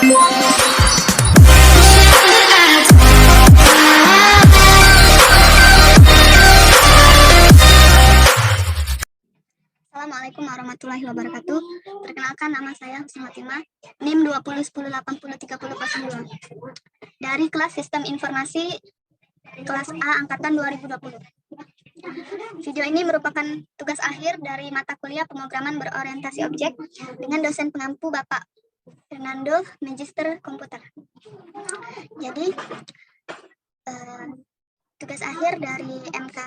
Assalamualaikum warahmatullahi wabarakatuh. Perkenalkan, nama saya Husni Fatimah, NIM 2010803002 dari kelas Sistem Informasi kelas A angkatan 2020. Video ini merupakan tugas akhir dari mata kuliah pemrograman berorientasi objek dengan dosen pengampu Bapak Fernando, Magister Komputer. Jadi tugas akhir dari MK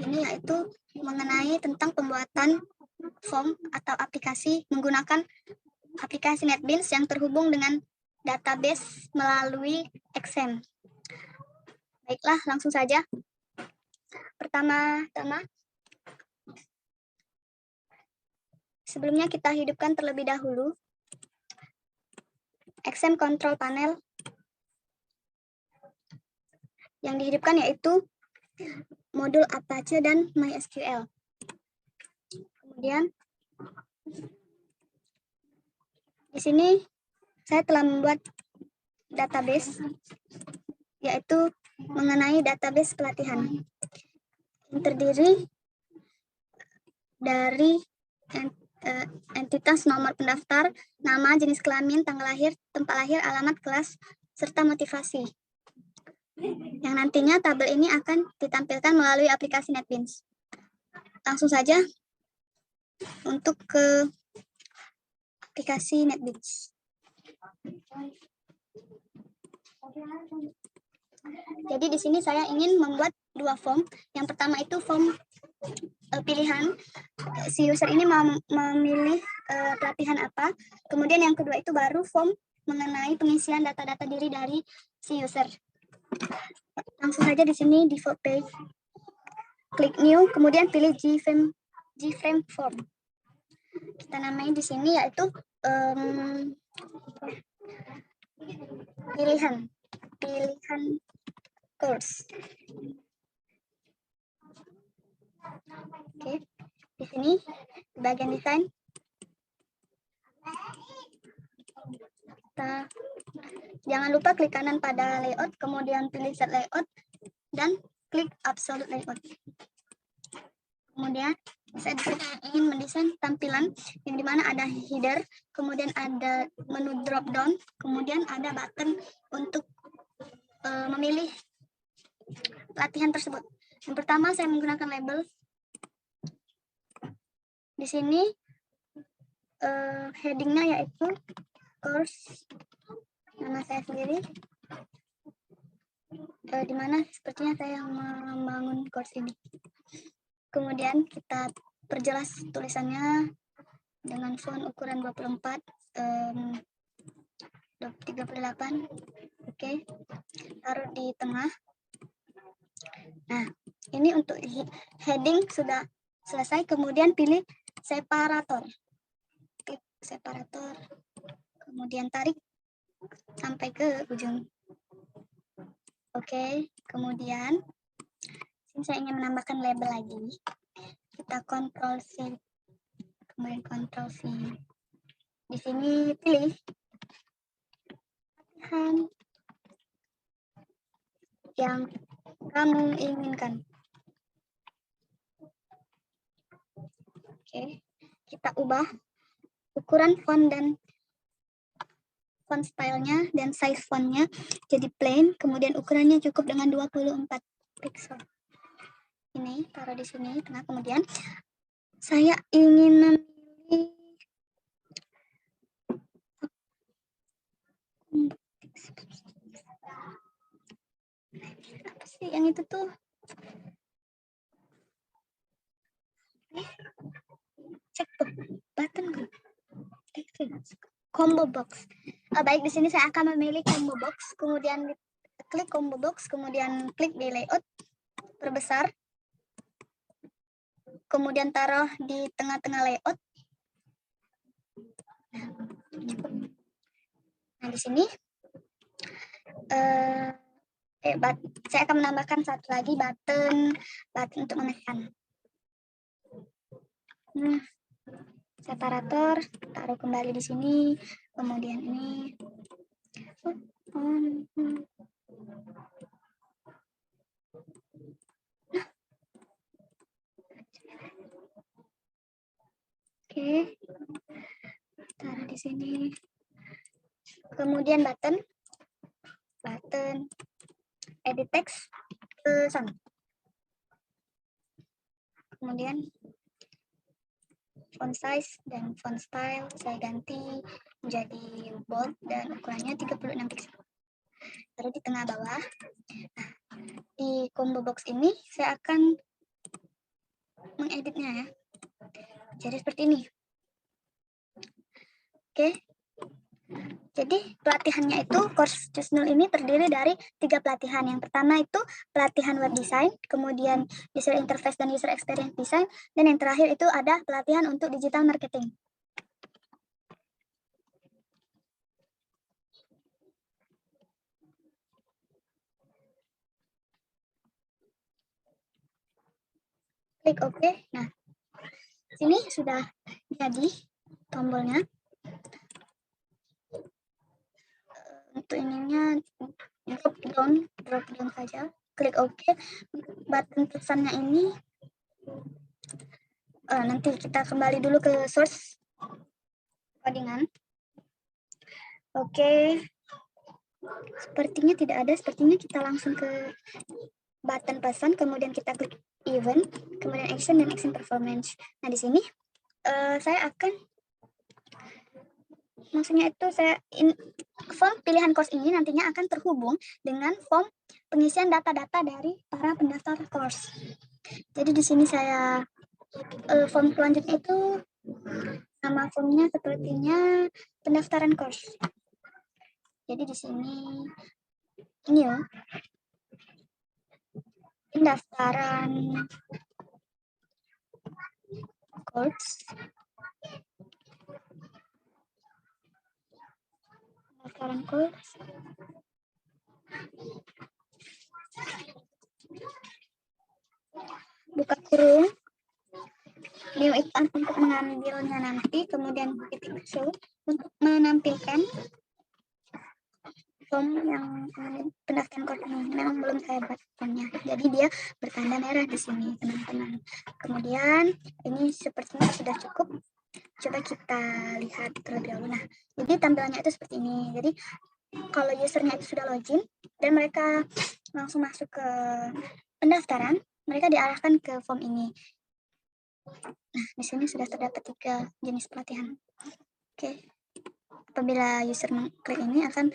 ini yaitu mengenai tentang pembuatan form atau aplikasi menggunakan aplikasi NetBeans yang terhubung dengan database melalui XAMPP. Baiklah, langsung saja. Pertama-tama, sebelumnya kita hidupkan terlebih dahulu XAMPP Control Panel. Yang dihidupkan yaitu modul Apache dan MySQL. Kemudian di sini saya telah membuat database, yaitu mengenai database pelatihan yang terdiri dari entitas nomor pendaftar, nama, jenis kelamin, tanggal lahir, tempat lahir, alamat, kelas, serta motivasi. Yang nantinya tabel ini akan ditampilkan melalui aplikasi NetBeans. Langsung saja untuk ke aplikasi NetBeans. Jadi di sini saya ingin membuat dua form. Yang pertama itu form pilihan. Si user ini memilih pelatihan apa. Kemudian yang kedua itu baru form mengenai pengisian data-data diri dari si user. Langsung saja di sini default page. Klik new, kemudian pilih Gframe form. Kita namai di sini yaitu pilihan course. Oke, di sini di bagian desain jangan lupa klik kanan pada layout, kemudian pilih set layout dan klik absolute layout. Kemudian saya ingin mendesain tampilan yang dimana ada header, kemudian ada menu drop down, kemudian ada button untuk memilih pelatihan tersebut. Yang pertama saya menggunakan label. Di sini headingnya yaitu course, nama saya sendiri, dimana sepertinya saya membangun course ini. Kemudian kita perjelas tulisannya dengan font ukuran 24 38. Oke, taruh di tengah. Nah, ini untuk heading sudah selesai. Kemudian pilih separator. Klik separator, kemudian tarik sampai ke ujung. Oke, kemudian saya ingin menambahkan label lagi. Kita Ctrl C, kemudian Ctrl V. Di sini pilih pelatihan yang kamu inginkan. Oke, kita ubah ukuran font dan font stylenya dan size fontnya jadi plain, kemudian ukurannya cukup dengan 24 pixel. Ini taruh di sini tengah. Kemudian saya ingin memilih apa sih yang itu tuh, cek tuh button combo box. Baik, di sini saya akan memilih combo box, kemudian klik combo box, kemudian klik di layout, perbesar, kemudian taruh di tengah-tengah layout. Nah, di sini saya akan menambahkan satu lagi button untuk menekan. Separator taruh kembali di sini, kemudian ini Oke, taruh di sini. Kemudian button, edit text, sama. Kemudian font size dan font style saya ganti menjadi bold dan ukurannya 36 pixel. Taruh di tengah bawah. Nah, di combo box ini saya akan mengeditnya ya. Jadi seperti ini. Oke. Jadi pelatihannya itu course Choose Null ini terdiri dari 3 pelatihan. Yang pertama itu pelatihan web design, kemudian user interface dan user experience design, dan yang terakhir itu ada pelatihan untuk digital marketing. Klik OK. Nah, sini sudah jadi tombolnya. Untuk ininya drop down saja. Klik OK. Button pesannya ini nanti kita kembali dulu ke source codingan. Oke. Sepertinya tidak ada, sepertinya kita langsung ke button pesan, kemudian kita klik event, kemudian action dan action performance. Nah, di sini saya akan maksudnya itu form pilihan course ini nantinya akan terhubung dengan form pengisian data-data dari para pendaftar course. Jadi di sini saya form selanjutnya itu nama formnya sepertinya pendaftaran course. Jadi di sini ini ya, pendaftaran course. Pendaftaran course. Buka kurung. New icon untuk mengambilnya nanti, kemudian titik show untuk menampilkan form yang pendaftaran course ini. Memang belum saya buat formnya, jadi dia bertanda merah di sini, teman-teman. Kemudian ini sepertinya sudah cukup. Coba kita lihat terlebih dahulu. Nah, jadi tampilannya itu seperti ini. Jadi kalau usernya itu sudah login dan mereka langsung masuk ke pendaftaran, mereka diarahkan ke form ini. Nah, di sini sudah terdapat 3 jenis pelatihan. Oke. Apabila user mengklik ini akan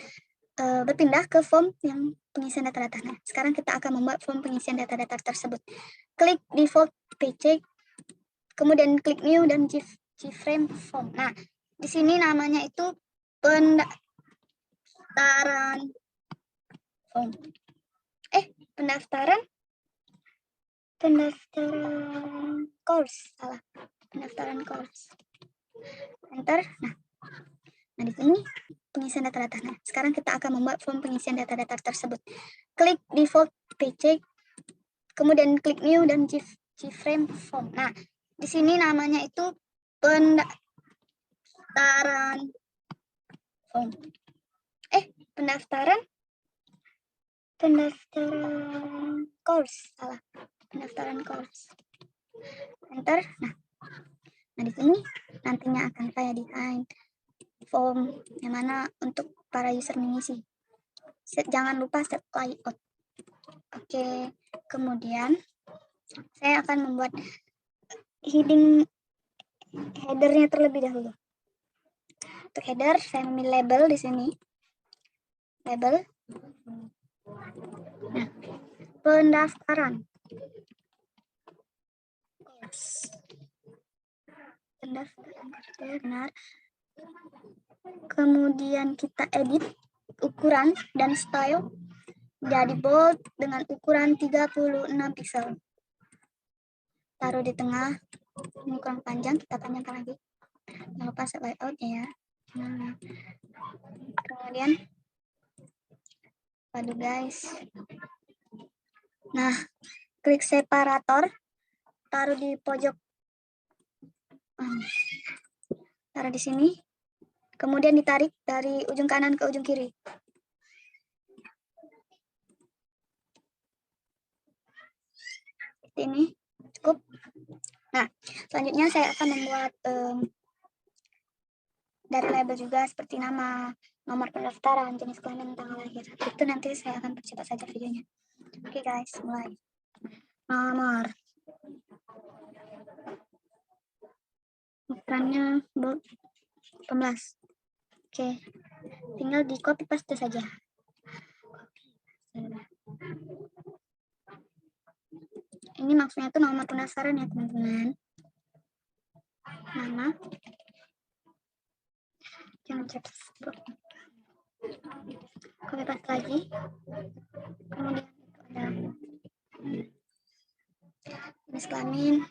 berpindah ke form yang pengisian data-data. Nah, sekarang kita akan membuat form pengisian data-data tersebut. Klik default page, kemudian klik new dan Gframe form. Nah, di sini namanya itu pendaftaran form. Pendaftaran course, salah. Pendaftaran course. Enter. Nah, di sini pengisian data-data. Nah, sekarang kita akan membuat form pengisian data-data tersebut. Klik default page, kemudian klik new dan Gframe form. Nah, di sini namanya itu pendaftaran form. Pendaftaran course, salah. Pendaftaran course. Enter. Nah, di sini nantinya akan saya desain form yang mana untuk para user mengisi. Jangan lupa set layout. Oke, kemudian saya akan membuat headernya terlebih dahulu. Untuk header saya memilih label di sini. Label. Nah, pendaftaran. Pendaftaran benar. Kemudian kita edit ukuran dan style jadi bold dengan ukuran 36 pixel. Taruh di tengah. Ini kurang panjang, kita panjangkan lagi. Jangan lupa set layout ya. Kemudian aduh guys. Nah, klik separator, taruh di pojok. Taruh di sini. Kemudian ditarik dari ujung kanan ke ujung kiri. seperti ini. Cukup. Nah, selanjutnya saya akan membuat dari label juga seperti nama, nomor pendaftaran, jenis kelamin, tanggal lahir. Itu nanti saya akan percepat saja videonya. Oke guys, mulai. Nomor. Ukurannya 18. Oke. Tinggal di copy paste saja. Ini maksudnya itu nomor pendaftaran ya teman-teman. Nama. Jangan cek. Copy paste lagi. Kemudian ada jenis kelamin.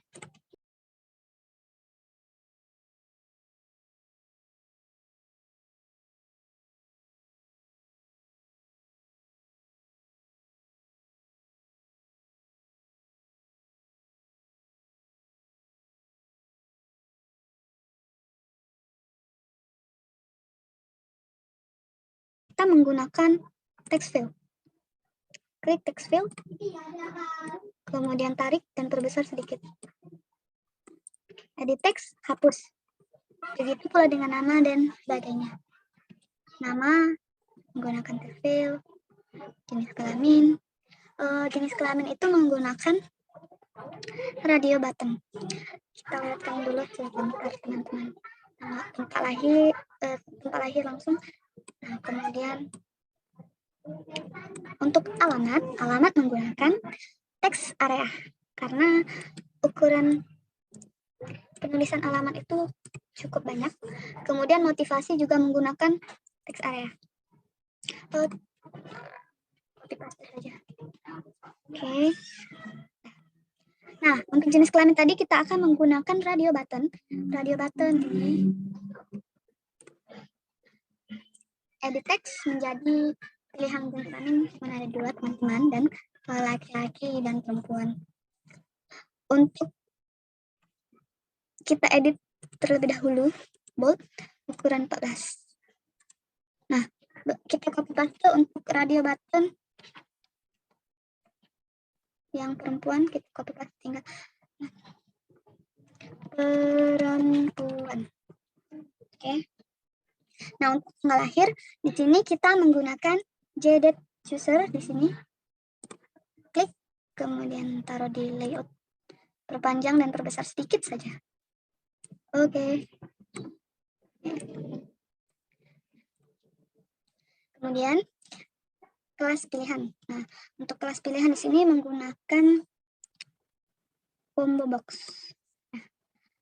Kita menggunakan text field. Klik text field, kemudian tarik dan perbesar sedikit. Edit text, hapus. Begitu pula dengan nama dan sebagainya. Nama, menggunakan text field, jenis kelamin. Jenis kelamin itu menggunakan radio button. Kita lihatkan dulu sebentar teman-teman. Tempat lahir langsung. Nah, kemudian untuk alamat menggunakan teks area karena ukuran penulisan alamat itu cukup banyak. Kemudian motivasi juga menggunakan teks area. Copy paste saja. Oke. Nah, untuk jenis kelamin tadi kita akan menggunakan radio button. Radio button ini edit text menjadi pilihan jenis kelamin mana ada dua teman-teman dan laki-laki dan perempuan. Untuk kita edit terlebih dahulu bold ukuran 14. Nah, kita copy paste untuk radio button yang perempuan, kita copy paste tinggal perempuan. Oke. Nah, untuk tanggal lahir di sini kita menggunakan JDate user di sini. Klik, kemudian taruh di layout. Perpanjang dan perbesar sedikit saja. Oke. Kemudian kelas pilihan. Nah, untuk kelas pilihan di sini menggunakan combo box. Nah,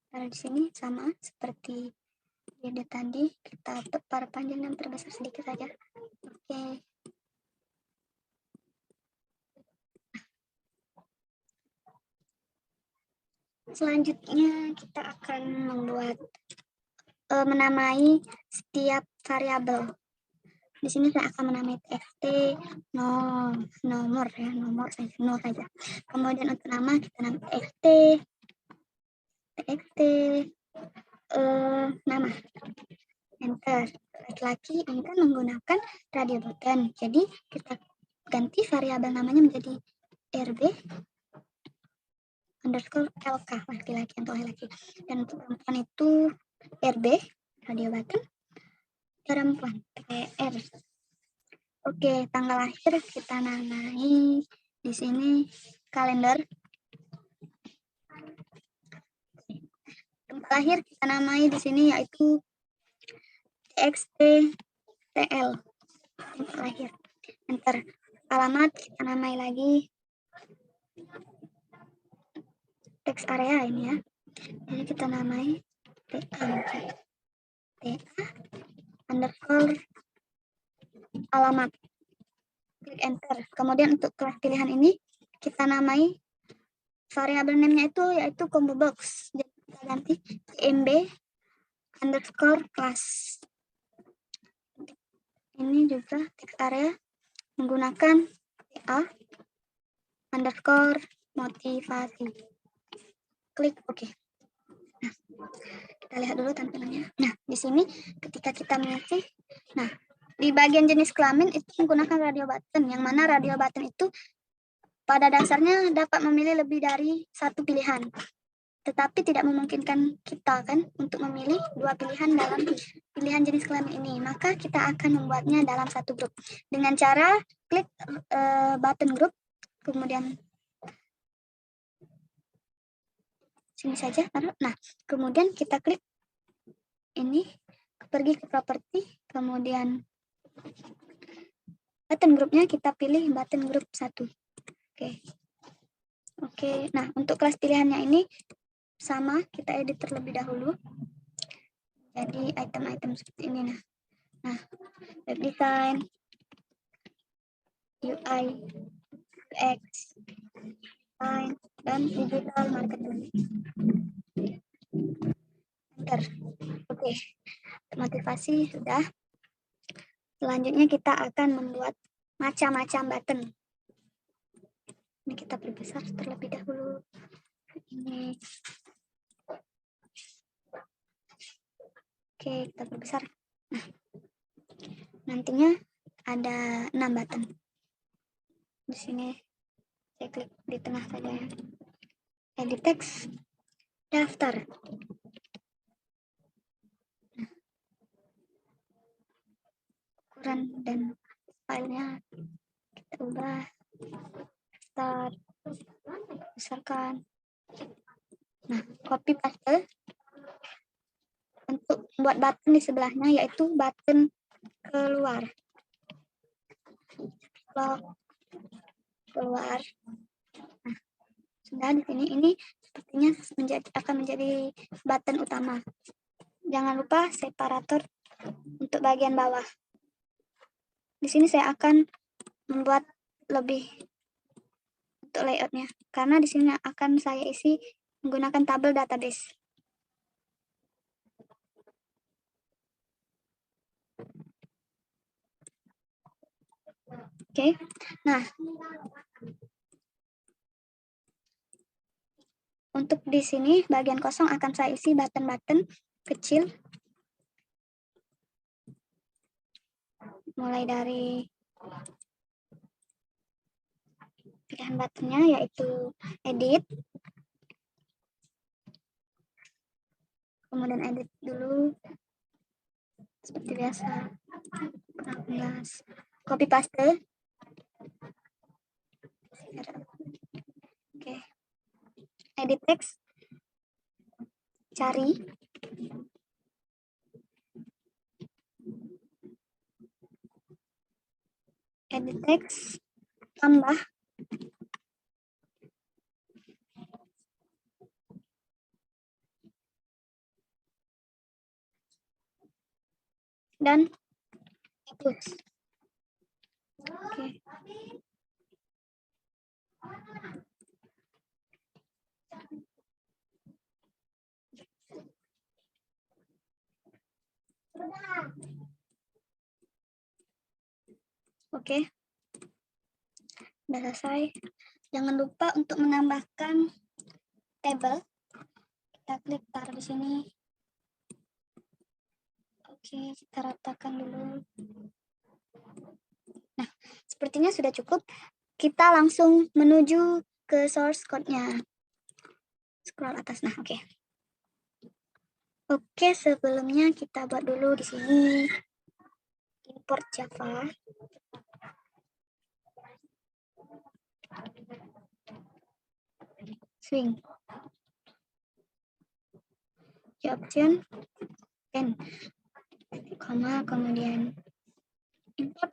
taruh di sini sama seperti ide tadi, kita perpanjang dan perbesar sedikit saja. Oke. Selanjutnya kita akan membuat menamai setiap variabel. Di sini saya akan menamai txt nomor ya, nomor saja. Kemudian untuk nama kita namai txt nama. Enter. Laki-laki ini kan menggunakan radio button. Jadi kita ganti variabel namanya menjadi rb underscore lk, laki-laki atau laki. Dan untuk perempuan itu rb radio button perempuan pr. Oke, tanggal lahir kita namai di sini kalender. Tempat lahir kita namai di sini yaitu txttl. Tempat lahir. Enter. Alamat kita namai lagi teks area ini ya. Jadi kita namai ta underscore alamat. Klik enter. Kemudian untuk kelas pilihan ini kita namai variabel name-nya itu yaitu combo box. Jadi kita ganti mb underscore class. Ini juga teks area menggunakan ta underscore motivasi. Klik OK. Nah, kita lihat dulu tampilannya. Nah, di sini ketika kita mengisi, nah di bagian jenis kelamin itu menggunakan radio button, yang mana radio button itu pada dasarnya dapat memilih lebih dari satu pilihan. Tetapi tidak memungkinkan kita kan untuk memilih dua pilihan dalam pilihan jenis kelamin ini. Maka kita akan membuatnya dalam satu grup dengan cara klik button grup, kemudian sini saja taruh. Nah, kemudian kita klik ini, pergi ke properti, kemudian button grupnya kita pilih button grup 1. Oke. Nah, untuk kelas pilihannya ini sama, kita edit terlebih dahulu. Jadi item-item seperti ini. Nah, web design, UI, UX, design, dan digital marketing. Enter. Oke, motivasi sudah. Selanjutnya kita akan membuat macam-macam button. Ini kita perbesar terlebih dahulu. Ini. Oke, kita perbesar. Nah, nantinya ada 6 button. Di sini saya klik di tengah saja ya. Edit text, daftar. Ukuran dan filenya kita ubah. Start, besarkan. Nah, copy paste untuk membuat button di sebelahnya, yaitu button keluar. Keluar. Nah, sudah di sini. Ini sepertinya akan menjadi button utama. Jangan lupa separator untuk bagian bawah. Di sini saya akan membuat lebih untuk layoutnya, karena di sini akan saya isi menggunakan tabel database. Oke. Nah, untuk di sini bagian kosong akan saya isi button-button kecil, mulai dari pilihan buttonnya yaitu edit, kemudian edit dulu seperti biasa, 16, copy paste. Oke, edit text, cari, edit text, tambah, dan hapus. Oke. Oke. Sudah selesai. Jangan lupa untuk menambahkan table. Kita klik taruh di sini. Oke, kita ratakan dulu. Nah, sepertinya sudah cukup. Kita langsung menuju ke source code-nya. Scroll atas. Nah, oke. Oke, sebelumnya kita buat dulu di sini import Java. Swing. Option n, koma, kemudian import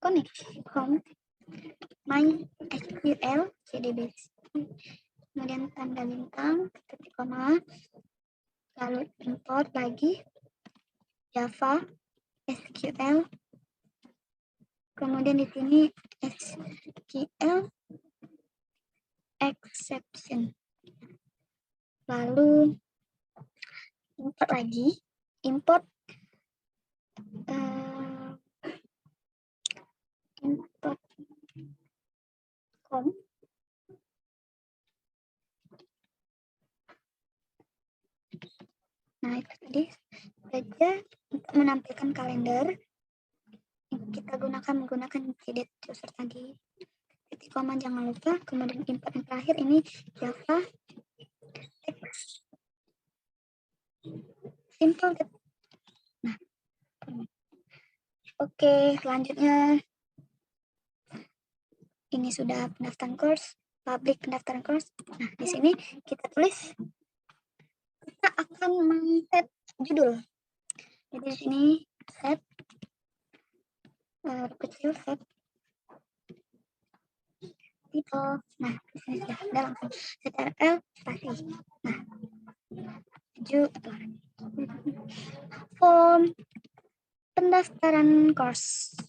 connect home MySQL CDBase, kemudian tanda bintang, titik koma, lalu import lagi Java SQL, kemudian di sini SQL exception, lalu import lagi, import import com, nah itu tadi saja untuk menampilkan kalender. kita menggunakan edit user tadi. Titik koma jangan lupa, kemudian import yang terakhir ini Java text. Simple. Nah, oke, selanjutnya ini sudah pendaftaran course, public pendaftaran course. Nah, di sini kita tulis kita akan men-set judul. Jadi di sini set kecil set title. Nah, di sini sudah ada langsung CTRL spasi. Nah, form pendaftaran course.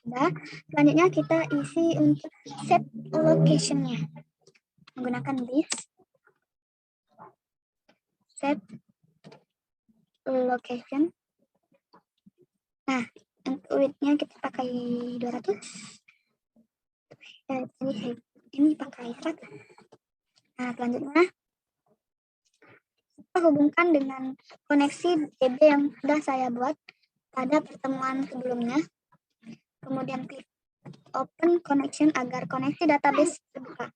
Sudah, selanjutnya kita isi untuk set location-nya menggunakan this set location. Nah, untuk width-nya kita pakai 200. Ini pakai 100. Nah, selanjutnya kita hubungkan dengan koneksi DB yang sudah saya buat pada pertemuan sebelumnya. Kemudian klik open connection agar koneksi database terbuka.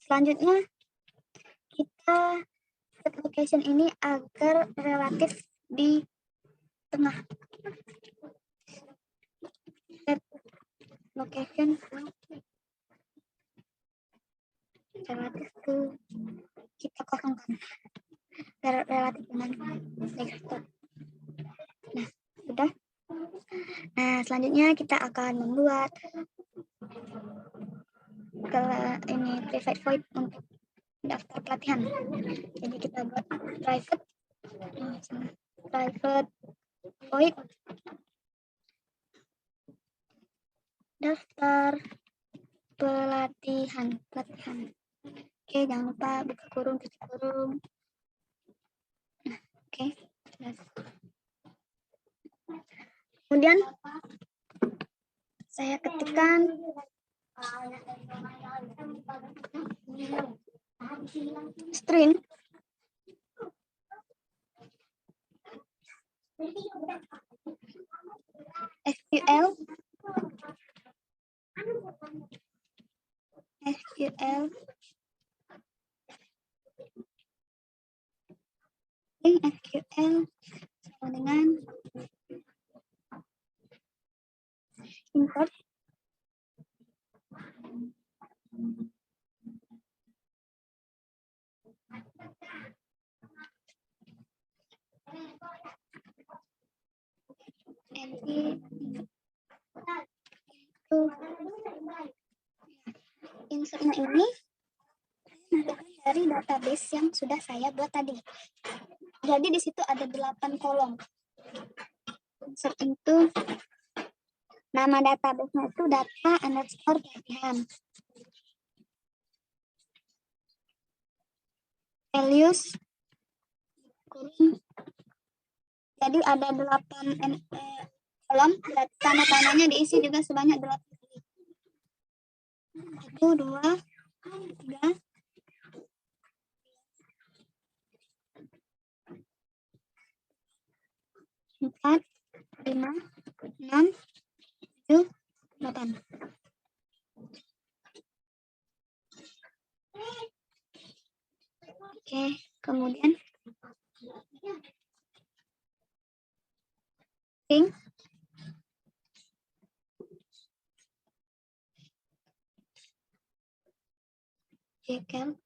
Selanjutnya kita set location ini agar relatif di tengah. Set location relatif ke kita kosongkan relatif dengan desktop. Nah, sudah. Nah, selanjutnya kita akan membuat ini private void untuk daftar pelatihan. Jadi kita buat private void daftar pelatihan. Oke, jangan lupa buka kurung, tutup kurung. Nah, oke. Kemudian saya ketikkan string SQL sama dengan import insertnya ini dari database yang sudah saya buat tadi. Jadi di situ ada 8 kolom. Insert itu nama database-nya itu data underscore pelatihan. Values jadi ada 8 kolom, tanda-tandanya diisi juga sebanyak 8 kali. 1, 2, 3, 4, 5, 6, 7, 8. Oke, kemudian string jekel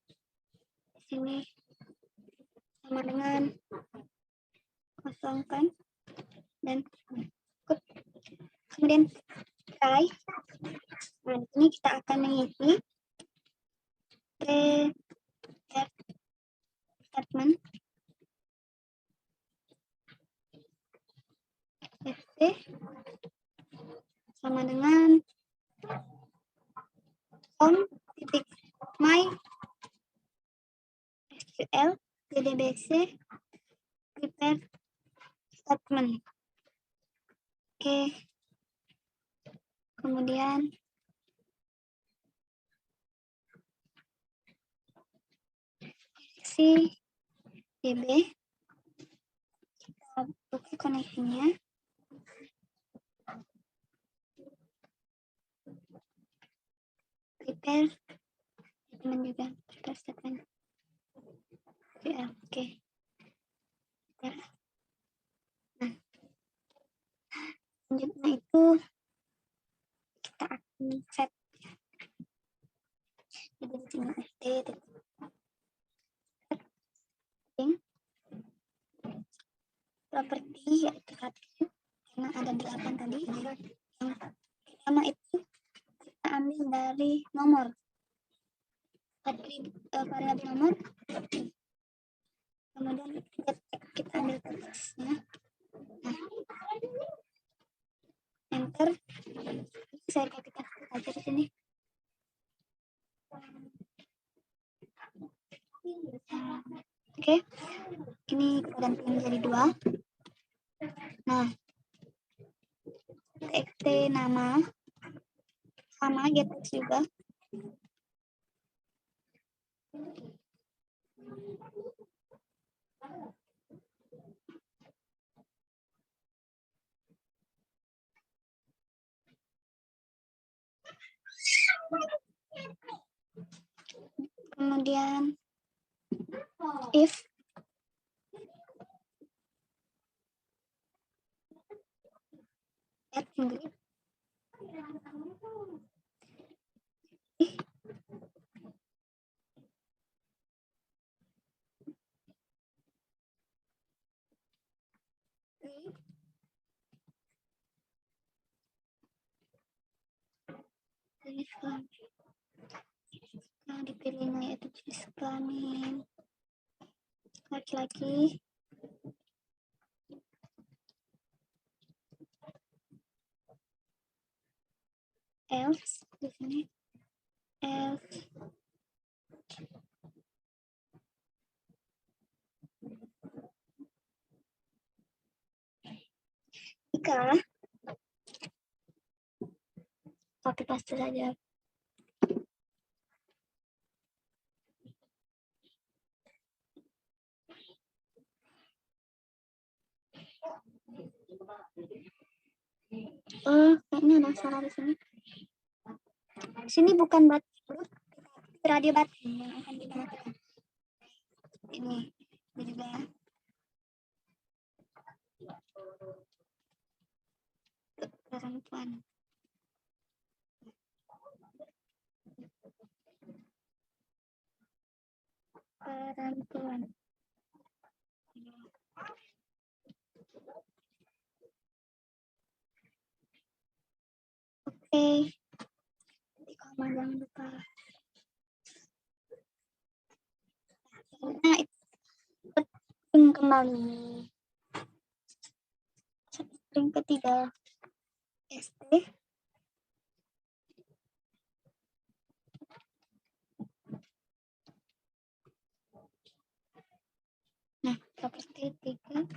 sini sama dengan kosongkan dan kemudian try. Nah, ini kita akan mengisi statement fc sama dengan my SQL ddbc prepare statement. Oke, kemudian koneksi DB. Kita buka koneksinya. Prepare teman juga prepare statement. Oke. Nah, selanjutnya itu kita akan set. Jadi di sini properti yaitu atribut karena ada 8 tadi. Yang pertama itu kita ambil dari nomor atribut variabel nomor, kemudian kita ambil teksnya. Nah, enter. Saya ketikkan aja di sini. Oke, ini kita ganti menjadi 2. Nah, txt nama sama gettext juga. Kemudian if add Inggris. Nah, dipilihnya yaitu jenis kelamin laki-laki. Else di sini else jika copy paste saja. Kayaknya ada salah di sini. Di sini bukan button, radio button yang akan digunakan. Ini juga. Perempuan. Perempuan. Oke. Koma jangan lupa. Nah, itu kembali. String ketiga. ST. Nah, properti 3.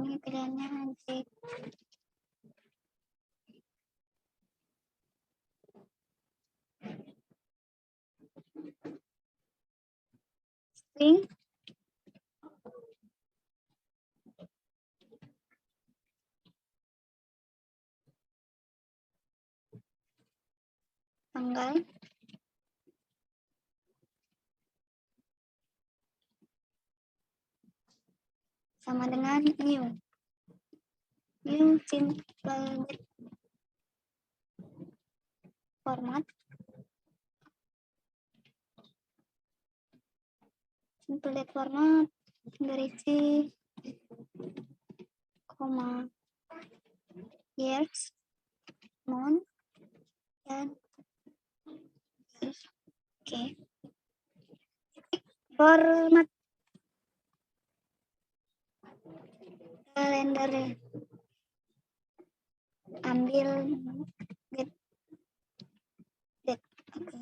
Ini pilihannya anjing. String. Tanggal. Sama dengan new simple format. Simple date format berisi koma, years, month, dan oke. Format kalender, ambil date. Oke.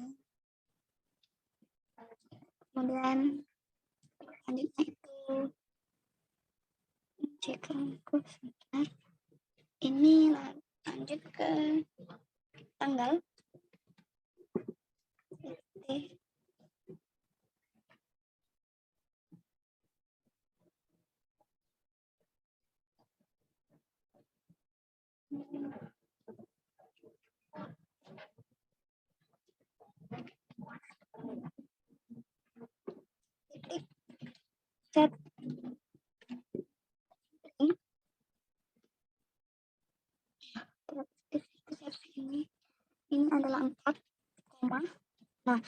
Kemudian selanjutnya itu cek aku sebentar. Ini lanjut ke tanggal. set ini adalah 4, koma. Nah,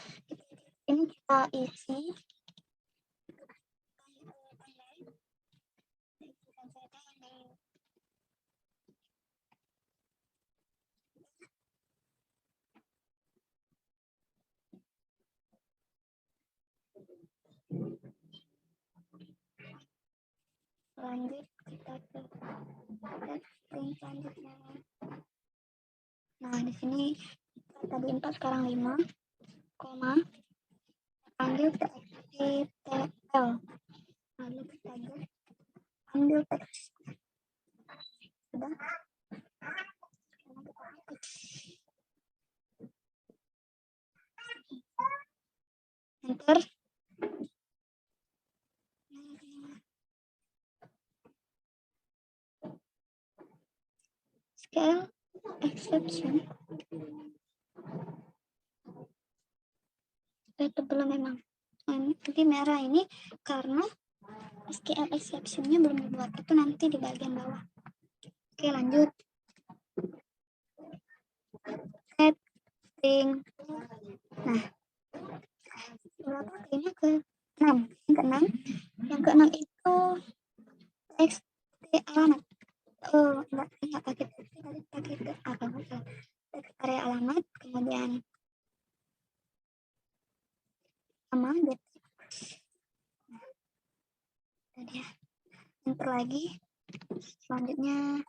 ini kita isi lanjut kita ke string selanjutnya. Nah, di sini tadi 4 sekarang 5, koma. Panggil TXTL. Lalu kita ambil teks. Sudah. Enter. Scale exception. Itu belum memang. Nanti merah ini karena scale exception-nya belum dibuat. Itu nanti di bagian bawah. Oke, lanjut. Set string. Nah, berapa kayaknya ke 6. Yang ke 6. Yang ke 6 itu txt alamat. Oh, enggak pakai txt, tadi pakai ke apa bukan? Teks area alamat, kemudian sama get. Tadi ya. Enter lagi. Selanjutnya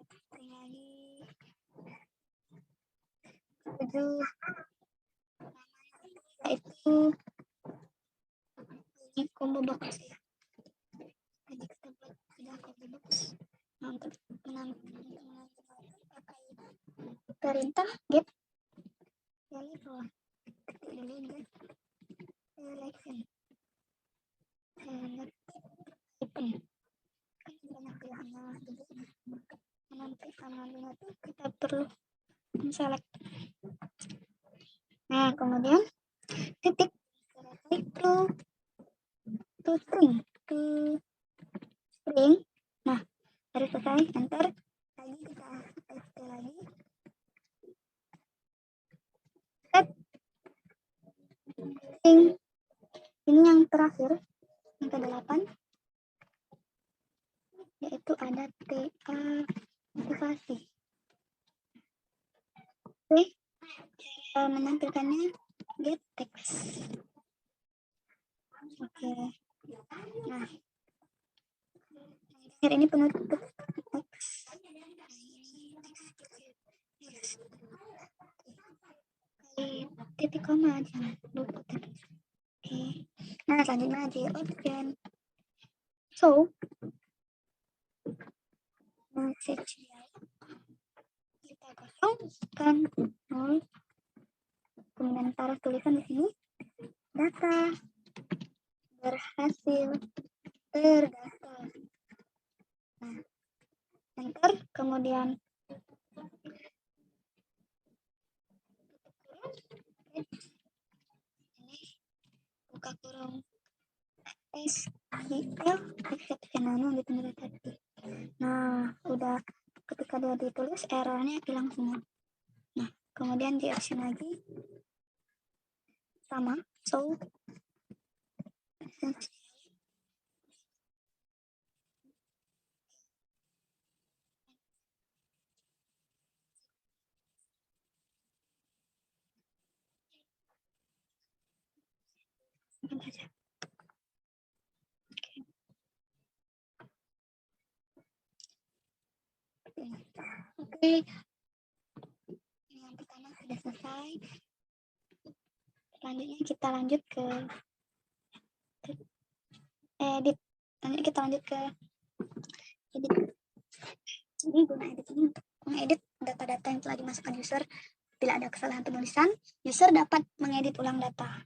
string lagi. 7. Yaitu ini combo box ya. Jadi kita buat sudah combo box. Nah, untuk pakai perintah get value from dulu get selection and open. Kan banyak pilihannya, jadi nanti sama itu kita perlu select. Nah, kemudian titik to string nah dari selesai enter lagi kita txt lagi set string ini yang terakhir yang ke-8 yaitu ada aktivasi. Oke, cara menampilkannya get text. Oke, nah ini penutup teks. Titik koma jangan lupa tadi. Oke, nah selanjutnya di option so message kita kosongkan 0, kemudian taruh tulisan di sini data berhasil terdaftar. Nah, enter, kemudian ini buka kurung SQL exception ditunggu tadi. Nah, udah ketika dia ditulis errornya hilang semua. Nah, kemudian di action lagi sama so saja. Oke, yang pertama sudah selesai. Selanjutnya kita lanjut ke edit. Kita lanjut ke edit. Ini guna edit ini untuk mengedit data-data yang telah dimasukkan user. Bila ada kesalahan penulisan, user dapat mengedit ulang data.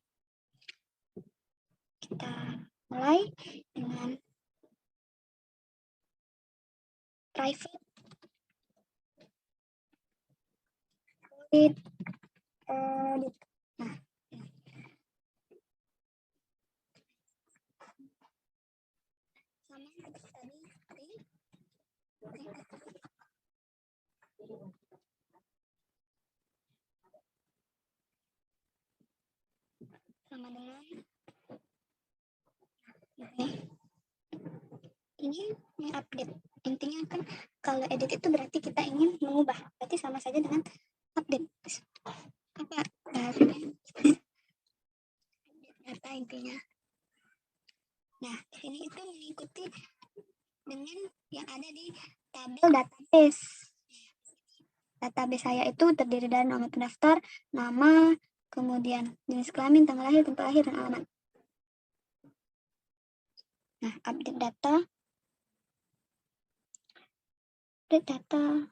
Kita mulai dengan private edit. Nah, sama dengan ini mengupdate. Intinya kan kalau edit itu berarti kita ingin mengubah, berarti sama saja dengan update. Apa update data intinya. Nah, ini itu mengikuti dengan yang ada di tabel database. Database saya itu terdiri dari nama pendaftar, nama, kemudian jenis kelamin, tanggal lahir, tempat lahir, dan alamat. Nah, update data. Update data.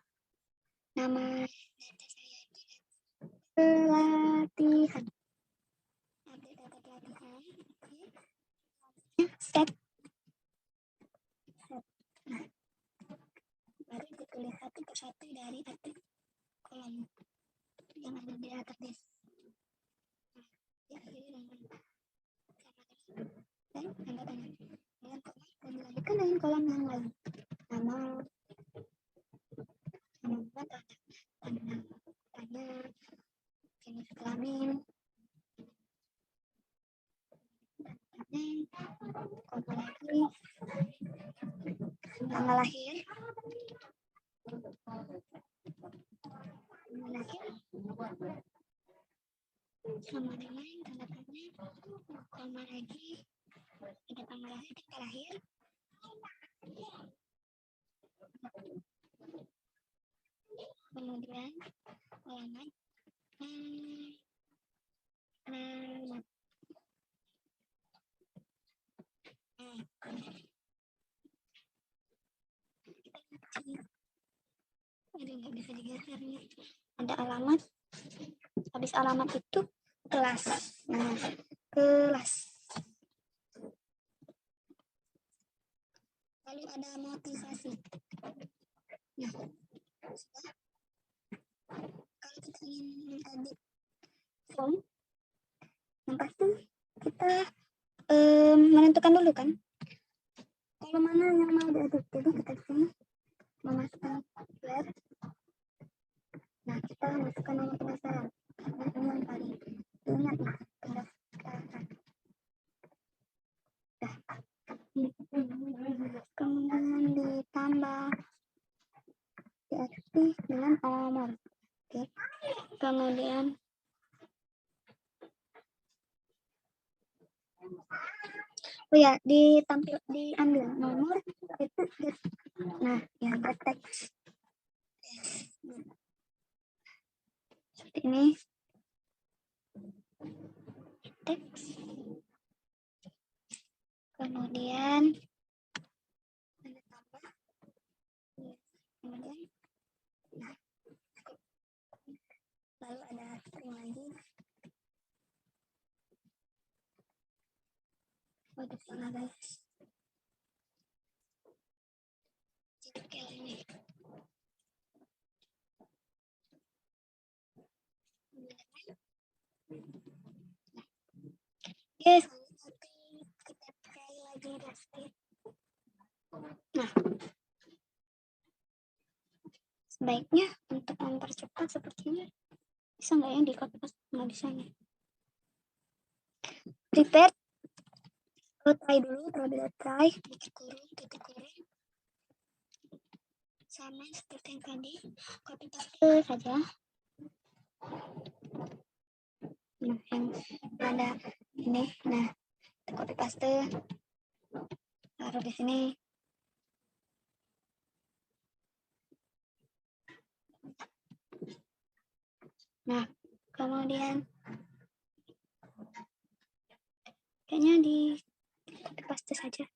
Nama data saya itu pelatihan. Update data pelatihan. Set. Nah, baru ditulis satu persatu dari artikel kolom yang ada di database. Diakhiri dengan dan tanda tanya dengan kolom dan dilanjutkan dengan kolom yang lain. Nama, tanda, jenis kelamin, koma lagi, tanggal lahir, sama dengan tanda tanya, koma lagi, ada tanggal lahir, tempat lahir, kemudian alamat, alamat. Ini nggak bisa digeser nih. Ada alamat, habis alamat itu kelas. Nah, kelas. Lalu ada motivasi. Nah, sudah. Kalau kita ingin edit form, yang pasti kita menentukan dulu kan kalau mana yang mau diedit. Jadi kita sini memasukkan where. Nah, kita masukkan nama pendaftaran karena ini yang paling ingat nih, pendaftaran. Kemudian ditambah diikuti dengan nomor. Oke. Kemudian diambil nomor itu. Nah, yang teks seperti ini, teks. Kemudian tanda tambah, kemudian nah, lalu ada string lagi. Di sana guys. Jadi kayak ini. Guys, kita try lagi guys. Nah, sebaiknya untuk mempercepat sepertinya bisa nggak ya di copy paste? Nggak bisa nih. Prepare. Try dulu, terlebih try, titik kurung, sama seperti yang tadi, copy paste saja. Nah, yang ada ini, nah, copy paste, taruh di sini. Nah, kemudian kayaknya di copy paste saja,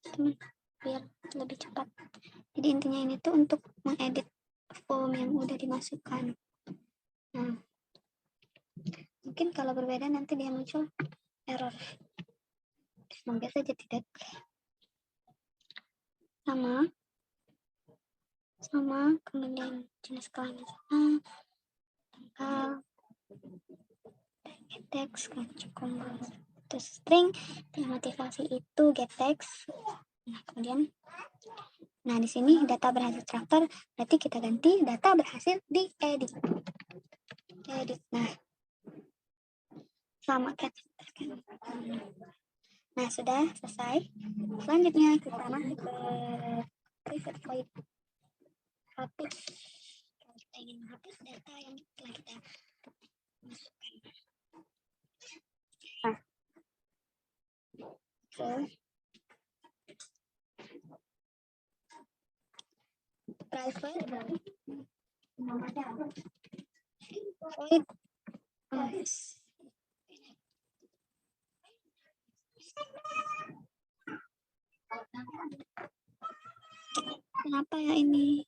teman, biar lebih cepat. Jadi intinya ini tuh untuk mengedit form yang udah dimasukkan. Nah, mungkin kalau berbeda nanti dia muncul error. Semoga saja tidak. Sama, kemudian jenis kelamin sama, tanggal, gettext, cukup terus string, motivasi itu gettext. Nah, kemudian nah di sini data berhasil terdaftar, berarti kita ganti data berhasil diedit. Nah, sama hapuskan. Nah, sudah selesai. Selanjutnya kita masuk ke private void. Hapus. Kalau kita ingin menghapus data yang telah kita masukkan. Nah, private void. Kenapa ya ini?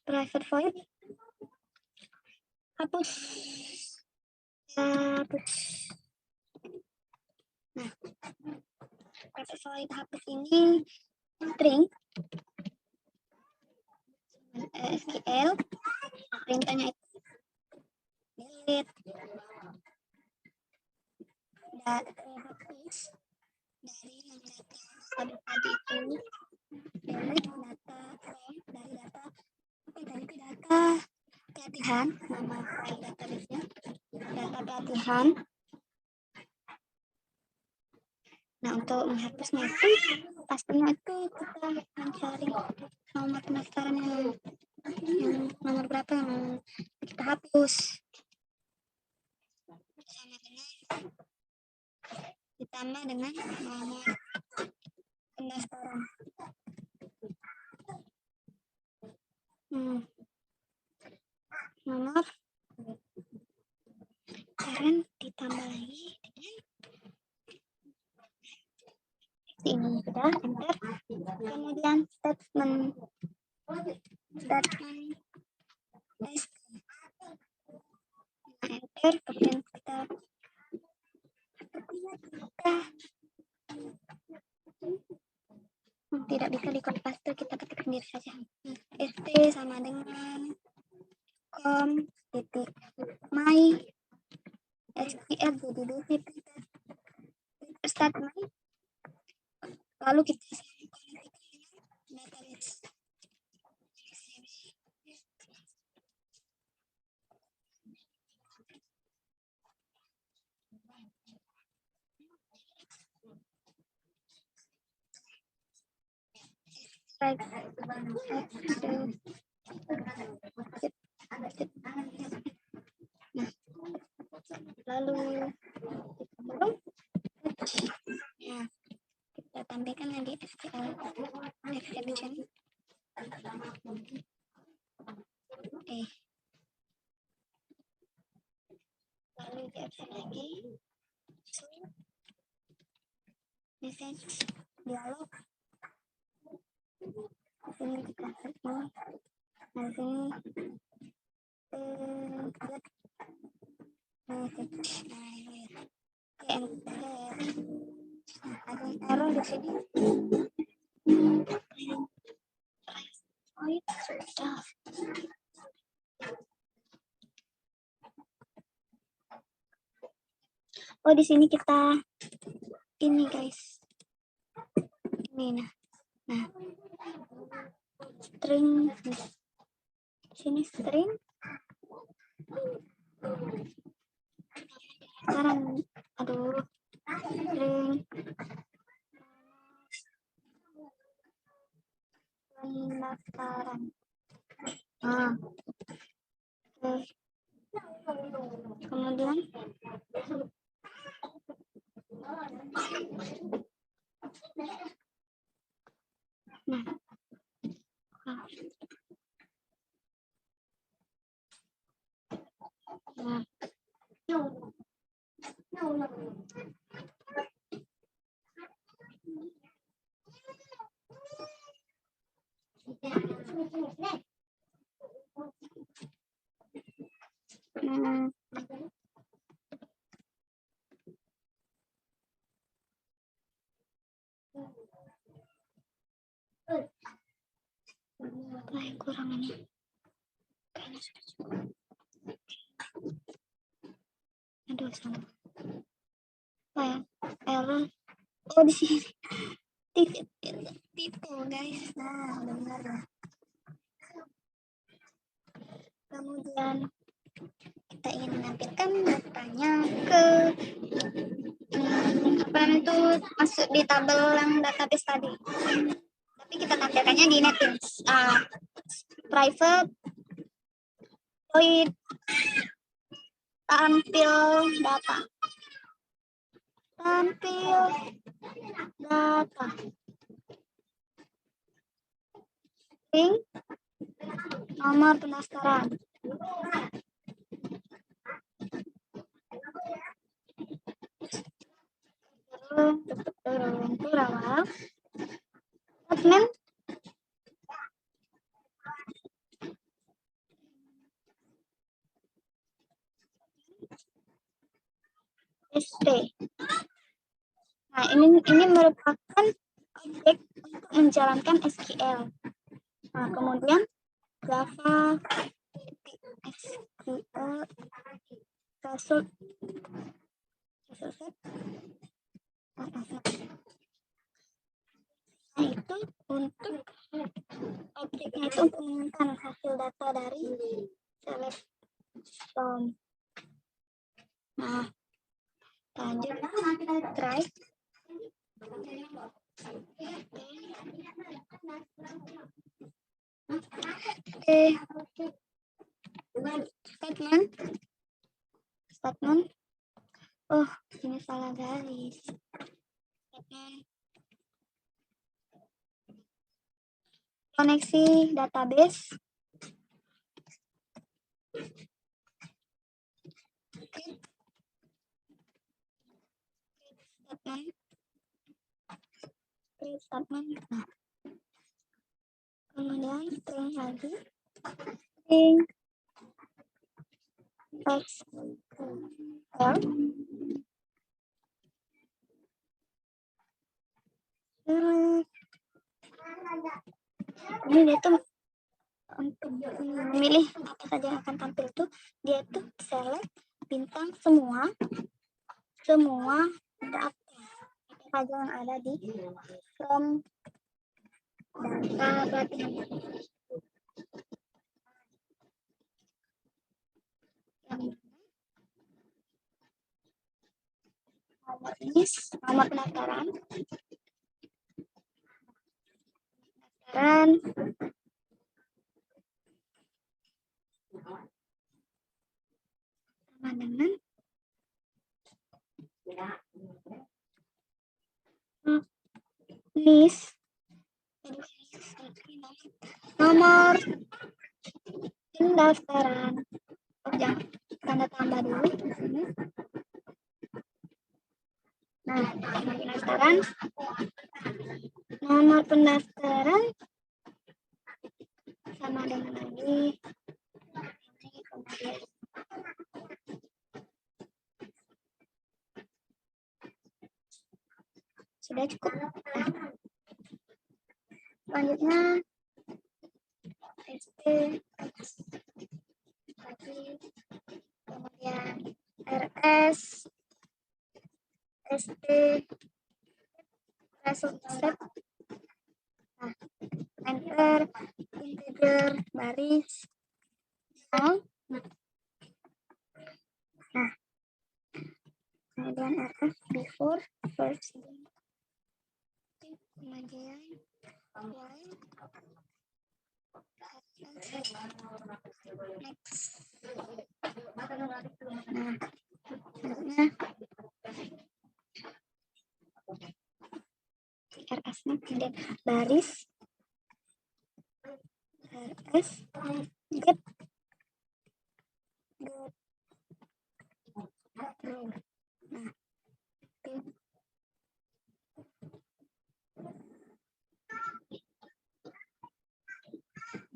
Private void. Hapus. Hapus. Nah, private void hapus ini string SQL. Perintahnya itu delete hapus dari yang data tadi itu, delete data dari data data pelatihan, nama file database-nya data pelatihan. Nah, untuk menghapusnya itu pastinya itu kita mencari nomor pendaftaran yang nomor berapa yang kita hapus, sama dengan ditambah dengan nomor pendaftaran. Nomor pendaftaran ditambah lagi dengan ini, sudah enter. Kemudian statement enter. Kemudian kita tidak bisa di copy paste, kita ketik sendiri saja. st sama dengan com titik my sql jadi duplik start my, lalu kita database. Lalu kita tampilkan lagi SQL exception. Lalu di absen lagi message dialog. Sini kita klik ini. Nah, sini message. Nah, ini ya. Ada error di sini. Oh, di sini kita ini guys. Ini nah. String. Sini string. Sekarang string pendaftaran. Kemudian yang kurang ini kayaknya sudah cukup. Aduh, sama. error. Oh, di sini tipe guys. Nah, benar lah. Kemudian kita ingin menampilkan datanya ke apa itu masuk di tabel yang database tadi. Tapi kita tampilkannya di NetBeans. Private void tampil data. Tampil data. String nomor pendaftaran. Awal. Segmen SD. Nah, ini merupakan objek untuk menjalankan SQL. Nah, kemudian Java SQL result nah, itu untuk objeknya itu untuk menginginkan hasil data dari select from. Nah, lanjut try. Statement. Oh, ini salah garis. Koneksi database. Statement. Nah, kemudian string lagi. String SQL. Ini dia tuh untuk memilih apa saja yang akan tampil tuh dia tuh select bintang semua data apa saja yang ada di from data pelatihan. Nomor ini nomor pendaftaran. Sama dengan list nomor pendaftaran. Oh, jangan tanda tambah dulu di sini. Nah, nomor pendaftaran sama dengan lagi sudah cukup. Nah, selanjutnya ST kemudian RS ST result step. Nah, enter integer baris nol. Nah, kemudian RF before first kemudian while next. Nah, selanjutnya RS nya kemudian baris RS get row. Nah,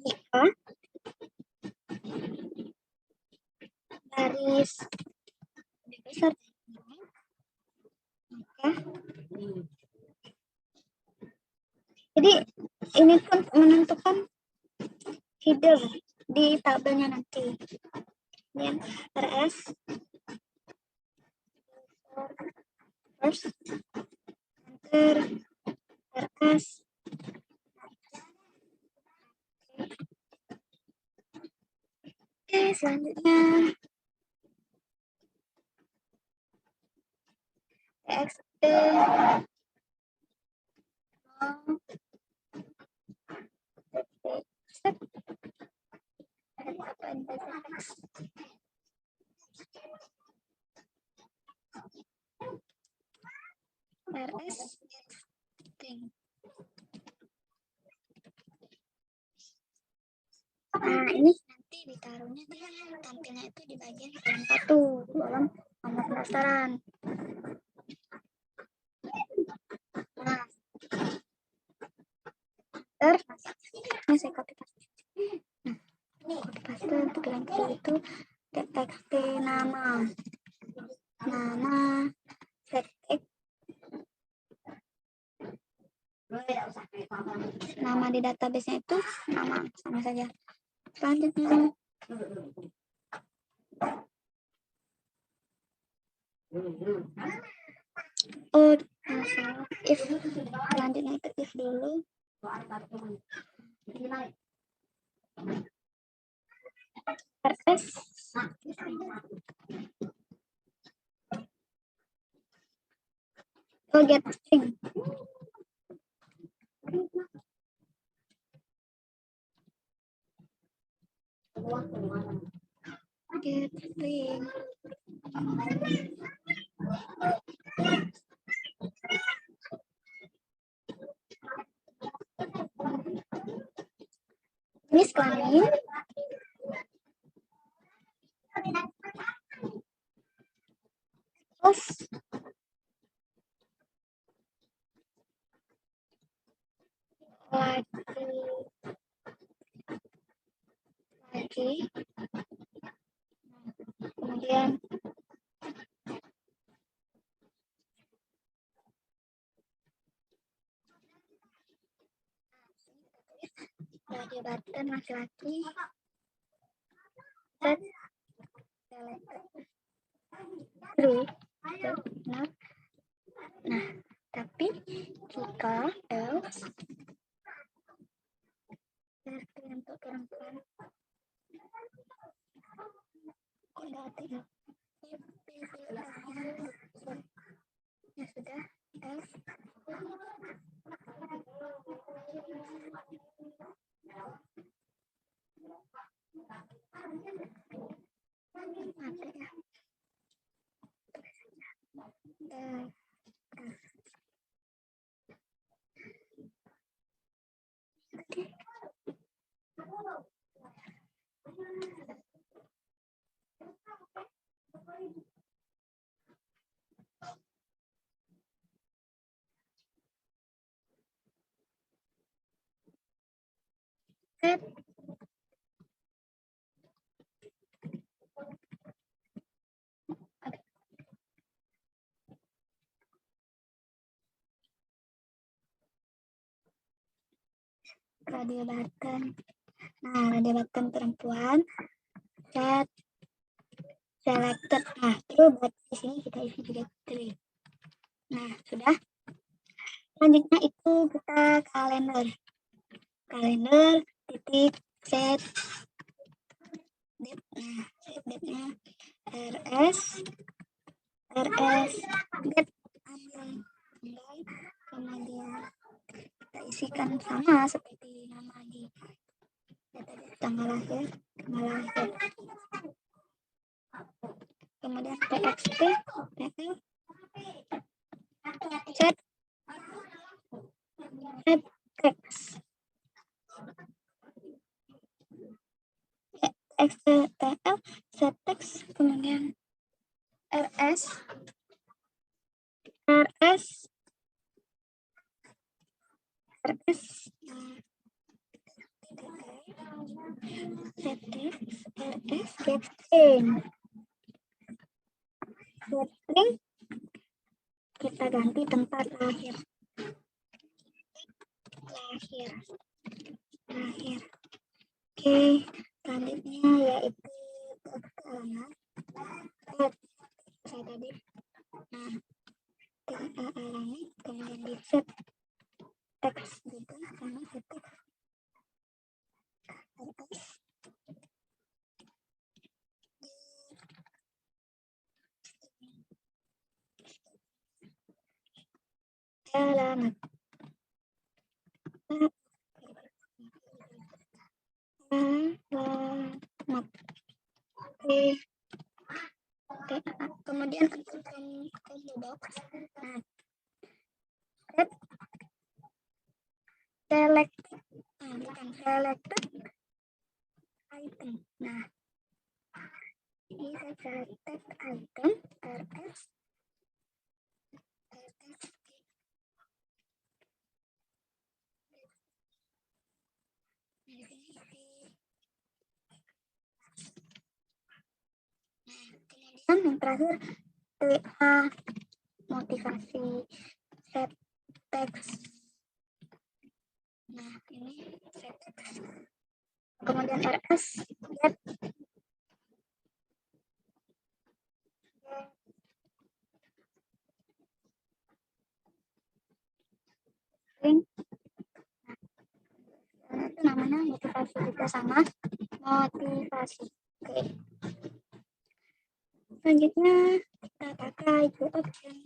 jika baris besar maka jadi ini pun menentukan header di tabelnya nanti. Kemudian RS first, enter, rs. Oke, selanjutnya txt set rs string. Nah, ini nanti ditaruhnya tampilnya itu di bagian kolom 1 kolom nomor pendaftaran. Nah, ini saya copy paste. Nah, copy paste untuk yang kedua itu txt nama settext nama di database-nya itu nama sama saja. Selanjutnya if selanjutnya itu if dulu. rs get string. Get string. Ini sekali. Terus lagi kemudian radio button laki-laki set selected true. Nah, tapi jika else untuk perempuan kok ganti ya sudah else mati ya. Set radio button. Nah, radio button perempuan set selected. Nah, terus buat di sini kita isi juga tree. Nah, sudah. Selanjutnya itu kita kalender titik set date. Nah, set date-nya rs date kemudian kita isikan sama seperti nama di tanggal lahir kemudian txt set text xtl set text kemudian rs get string kita ganti tempat lahir. Oke, selanjutnya yaitu alamat saya tadi. Nah, alamat, kemudian di set teks juga sama set teks alamat alamat. Oke, kemudian combo box. Nah, selected item. Nah, ini saya selected item rs kemudian yang terakhir TA motivasi set text. Nah, ini set text. Kemudian rs get string. Nah, itu namanya motivasi juga sama motivasi. Oke. Selanjutnya kita pakai option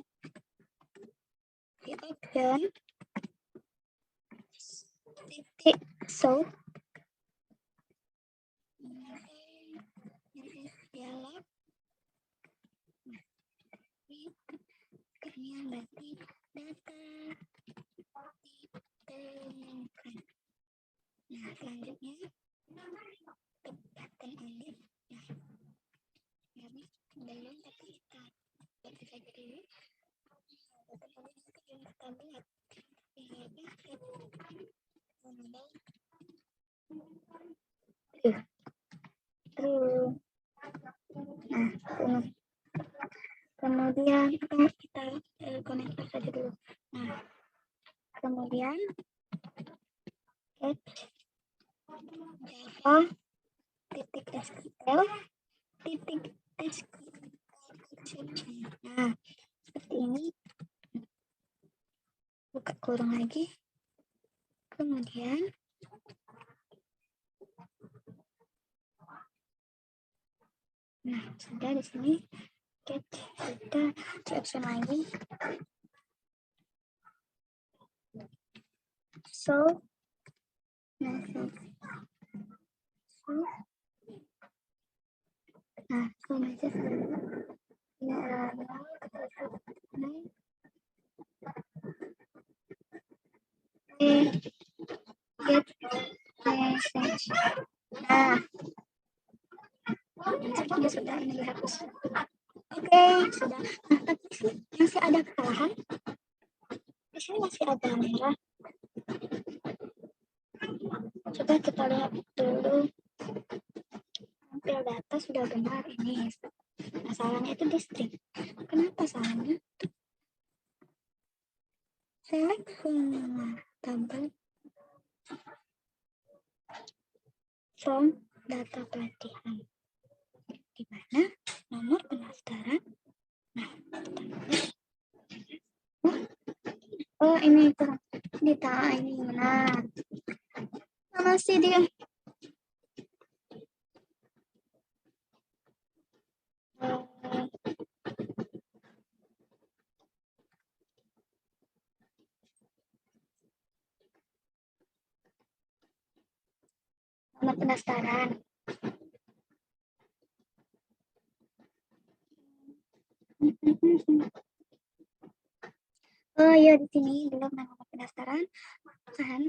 titik show dialog. Ini berarti data ditemukan. Nah, selanjutnya button edit. Nah, ini belum, tapi kita buat saja dulu. Button edit itu yang kita buat. Nah, kemudian kita konektor saja dulu. Nah, kemudian Java titik SQL titik SQL. Nah, seperti ini. Buka kurung lagi. Kemudian nah, sudah di sini kita option lagi. So message. Nah, so message ini get message. Nah, sepertinya sudah ini dihapus. Oke, sudah. Nah, tapi masih ada kesalahan. Di sini masih ada merah. Coba kita lihat dulu. Tampil data sudah benar ini. Masalahnya itu di string. Kenapa salahnya? Select semua tabel from data pelatihan. Di mana nomor pendaftaran? Nah, oh ini itu data ini benar. Masih dia. Nomor pendaftaran. Oh iya, di sini belum nama pendaftaran kan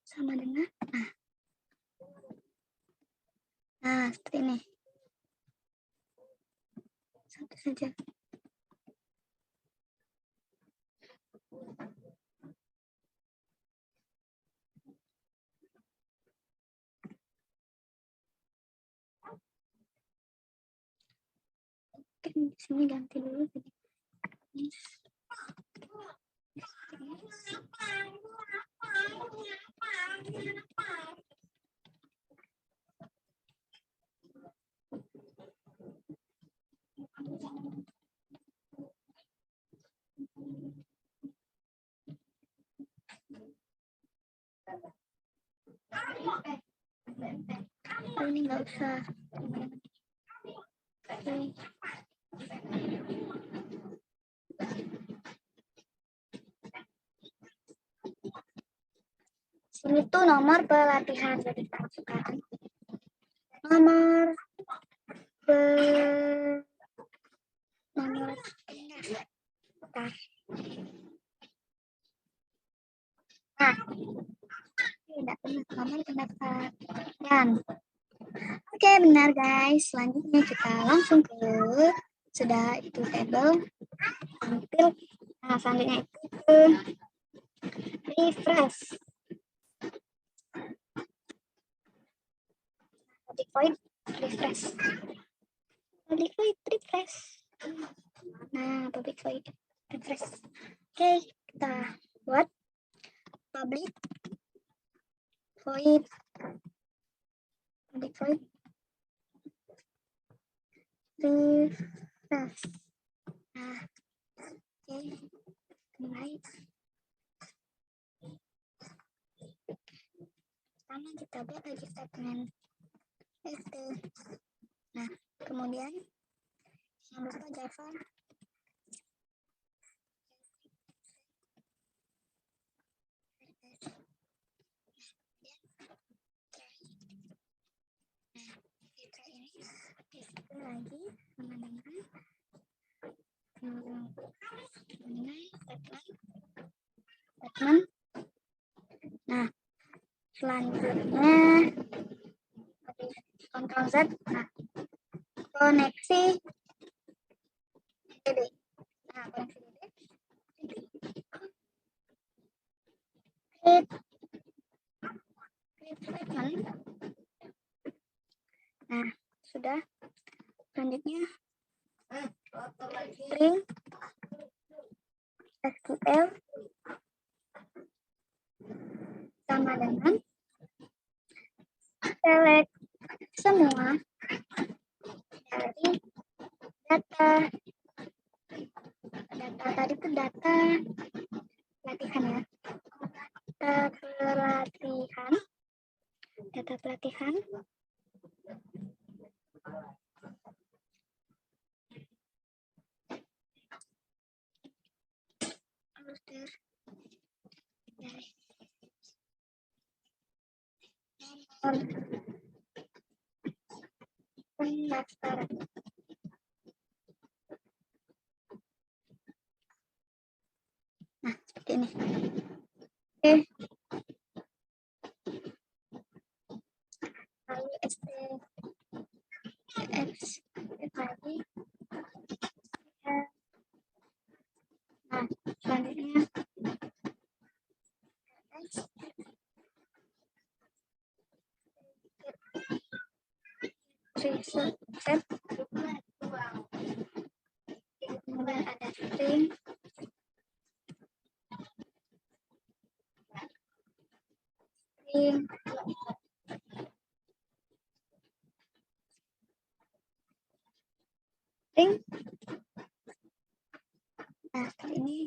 sama dengan nah seperti ini. Satu saja. Oke, di sini ganti dulu. ini nggak usah. Oke. Sini tuh nomor pelatihan, jadi kita masukkan nomor nomor pendaftar. Nah, tidak benar nomor pendaftar. Dan oke, benar guys. Selanjutnya kita langsung ke sudah itu tabel tampil. Nah, selanjutnya itu ke refresh. Public void refresh. Public void refresh. Nah, public void refresh. Oke, kita buat public void refresh. Nah, oke, mulai. Pertama kita buat lagi statement itu. Nah, kemudian jangan lupa Java. Lagi mengenai statement. Nah, selanjutnya Ctrl Z. Nah, koneksi DB. Nah, koneksi DB. Create statement. Nah, sudah. Selanjutnya string SQL sama dengan select semua dari data tadi itu data pelatihan ya, data pelatihan order dari pendaftaran. Nah, seperti ini. Oke. Lalu STX tadi. Nah, selanjutnya set. Kemudian ada string nah seperti ini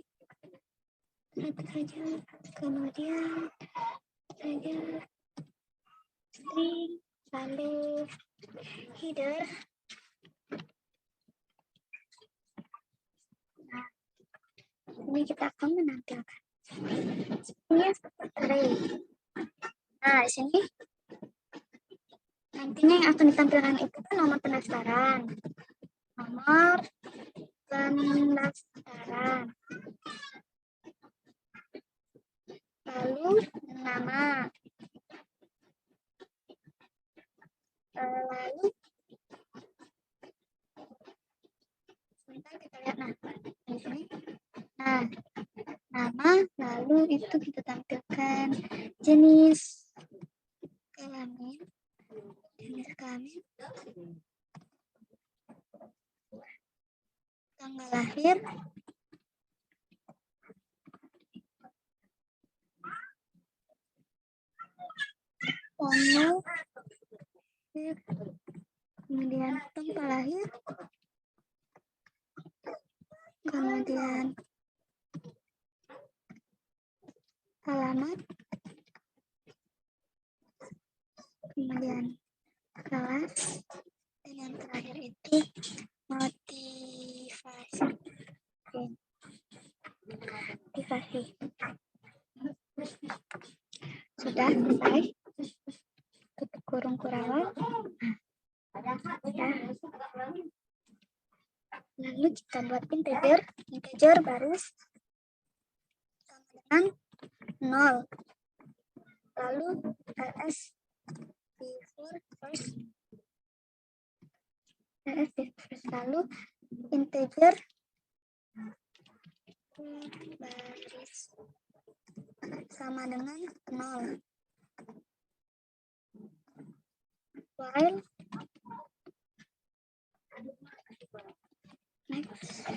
saja. Kemudian saja string, lalu header. Nah, ini kita akan menampilkan ini array. Nah, di sini nantinya yang akan ditampilkan itu kan nomor pendaftaran. Nomor pendaftaran. Lalu nama. Lalu sebentar kita lihat di sini. Nah, nama, lalu itu kita tampilkan jenis kelamin, tanggal lahir, nomor, kemudian tempat lahir, kemudian alamat, kemudian Dan yang terakhir itu motivasi. Motivasi. Sudah selesai. Tutup kurung kurawal. Lalu kita buat integer baris sama dengan 0. Lalu ls before first, lalu integer baris sama dengan 0. While next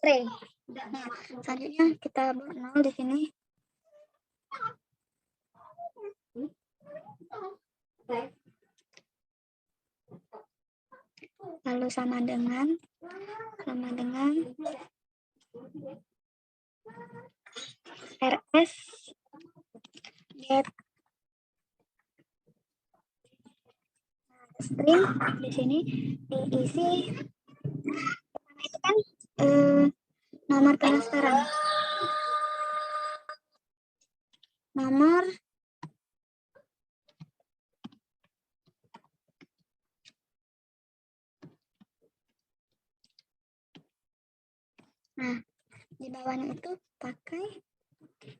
Nah, selanjutnya kita buat 0 di sini. Lalu sama dengan rs get string di sini diisi itu kan nomor pendaftaran, nomor nah di bawahnya itu pakai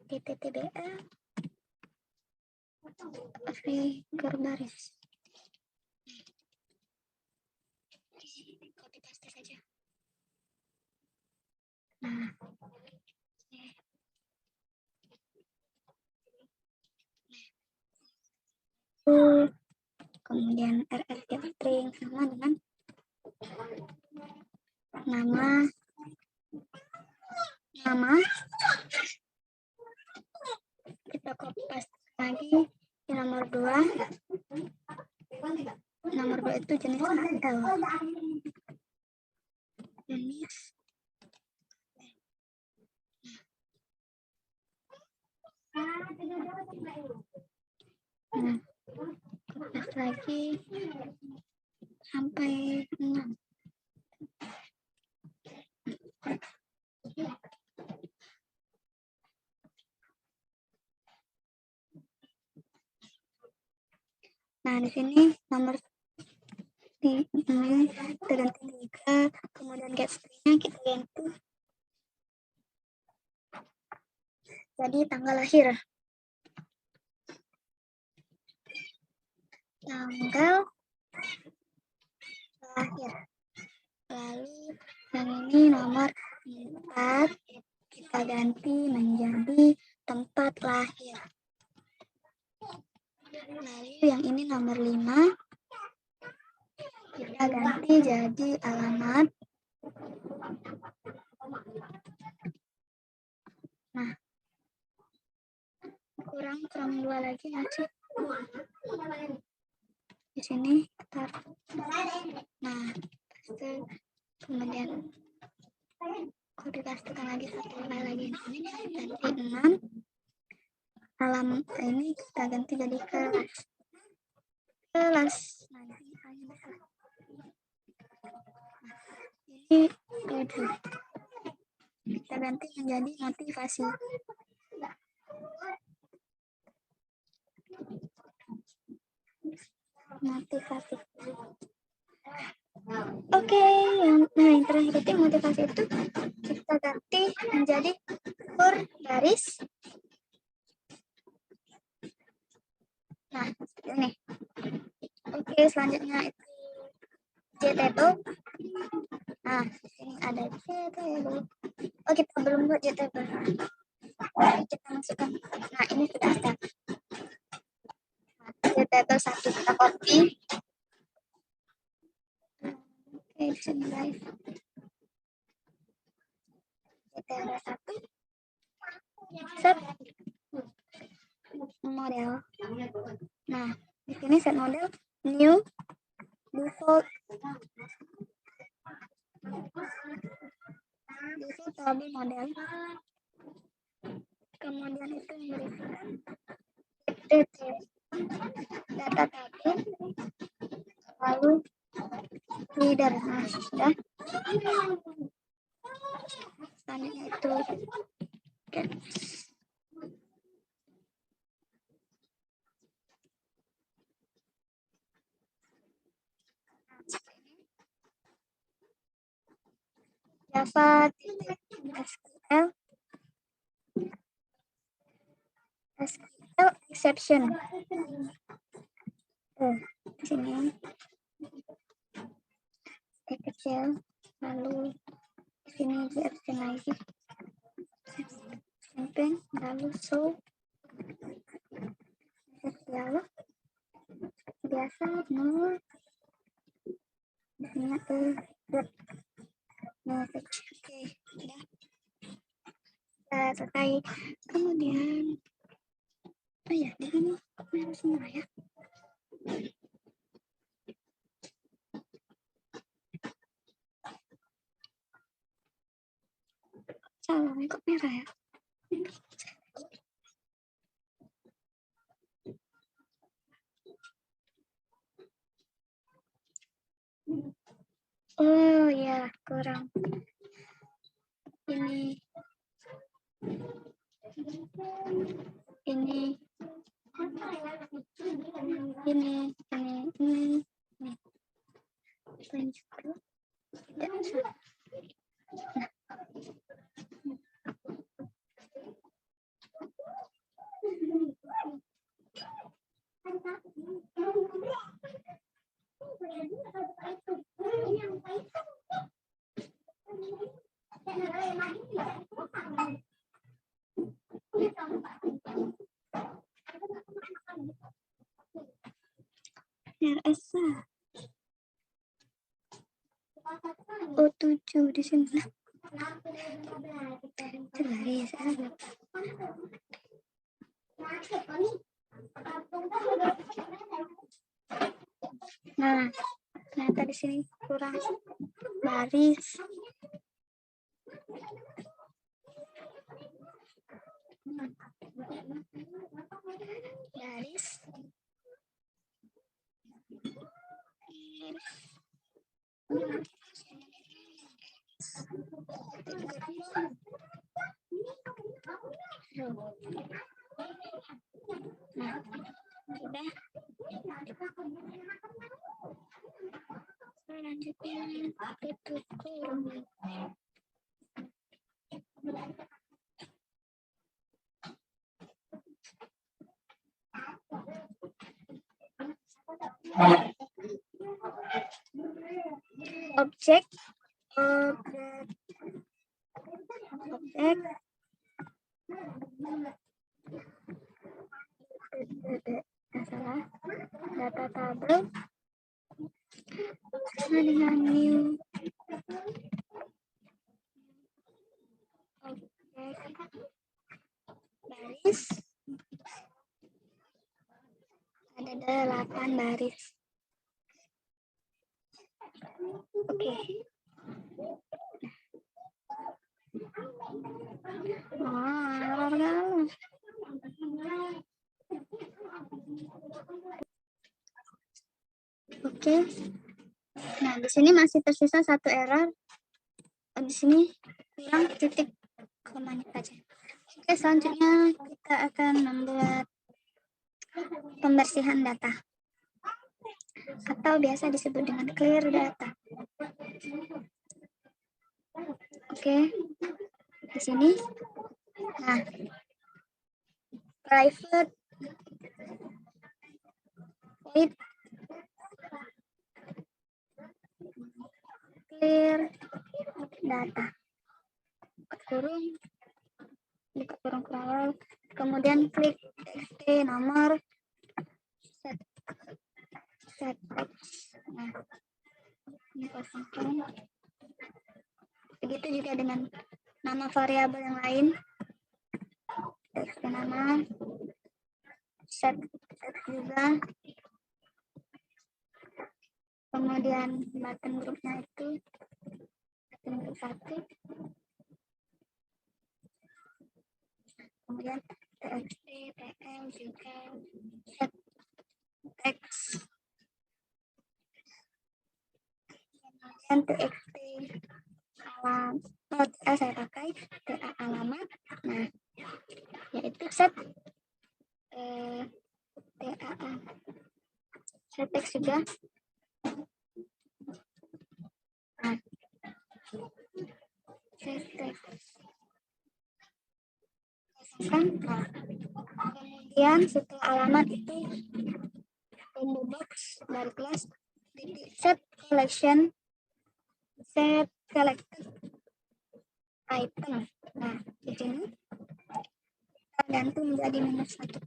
DTTBL figure baris. Copy paste saja. Nah, kemudian rs get string sama dengan nama kita copy paste lagi di nomor 2. Nomor 2 itu jenis AL. Jenis paste lagi sampai 6. Nah, di sini nomor ini kita ganti 3, kemudian get string-nya kita ganti jadi tanggal lahir. Lalu yang ini nomor 4 kita ganti menjadi tempat lahir. Lalu yang ini nomor 5 kita ganti jadi alamat. Nah, kurang 2 lagi masih. Di sini kita nah kemudian copy pastekan lagi satu file lagi di sini ganti 6. Alamat ini kita ganti jadi kelas. Nah, ini 7 kita ganti menjadi motivasi. Oke, yang terakhir itu motivasi itu kita ganti menjadi for baris. Nah, seperti ini. Oke, selanjutnya itu JTable. Nah, ini ada JTable. Oh, kita belum buat JTable. Kita masukkan. Nah, ini sudah step. JTable 1 kita copy. Oke, di sini guys. JTable 1. Set. model. Nah, di sini set model new default table model. Kemudian itu yang berisikan data table, lalu reader. Nah, sudah. Selanjutnya itu Java SQL exception. Di sini kecil, lalu di sini di exception lagi, campaign, lalu show dialog biasa nol, di sini message. Oke, sudah selesai. Kemudian ya di sini harus semua ya. Salah, kok merah ya? Oh ya, kurang. Ini RSA O7 di sini. Nah, ternyata di sini kurang baris. Nah, sudah. Selanjutnya itu kurung. Objek data table dengan new objek baris, ada 8 baris. Oke. Oke. Nah, di sini masih tersisa satu error. Di sini kurang titik komanya saja. Oke, selanjutnya kita akan membuat pembersihan data atau biasa disebut dengan clear data. Oke, di sini, nah, private void clear data, kurung, buka kurung, kemudian klik txt nomor set text. Nah, ini kosongkan. Begitu juga dengan nama variabel yang lain. Txt nama, set juga. Kemudian button grupnya itu button group 1. Kemudian txt, tl juga set text. Kemudian txt alamat, saya pakai ta alamat. Nah, yaitu set set text juga. Nah, set text. Nah, kemudian setelah alamat itu combo box dari kelas set collection, set selected item. Nah, di sini kita ganti menjadi -1.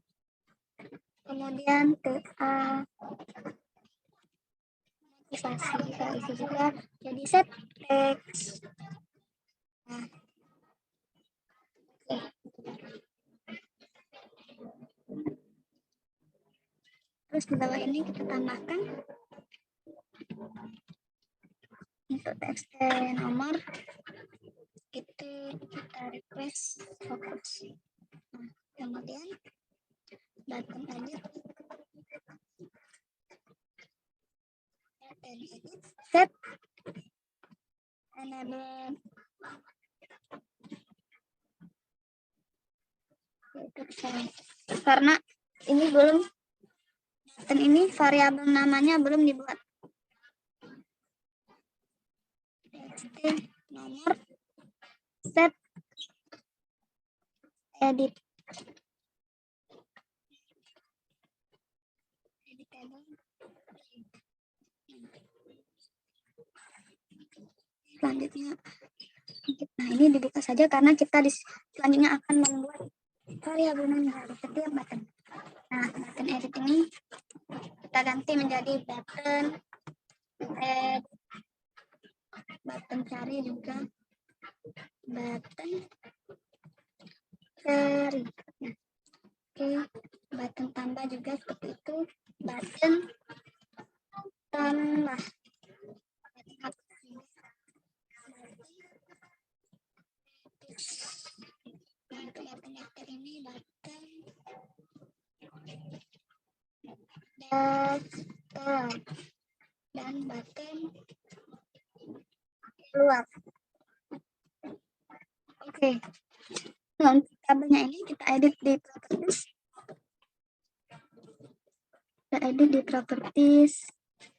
Kemudian motivasi isi juga jadi set text. Nah, terus di bawah ini kita tambahkan untuk txt nomor itu kita request fokus. Nah, kemudian button edit set enable karena ini belum, dan ini variabel namanya belum dibuat. Txt nomor set edit selanjutnya. Nah, ini dibuka saja karena kita selanjutnya akan membuat variabel baru setiap button. Nah, button edit ini kita ganti menjadi button add, button cari juga, button cari. Nah, oke, button tambah juga seperti itu, button tambah. Untuk button ini button daftar dan button keluar. Oke. Nah, untuk tabelnya ini kita edit di properties. Kita edit di properties.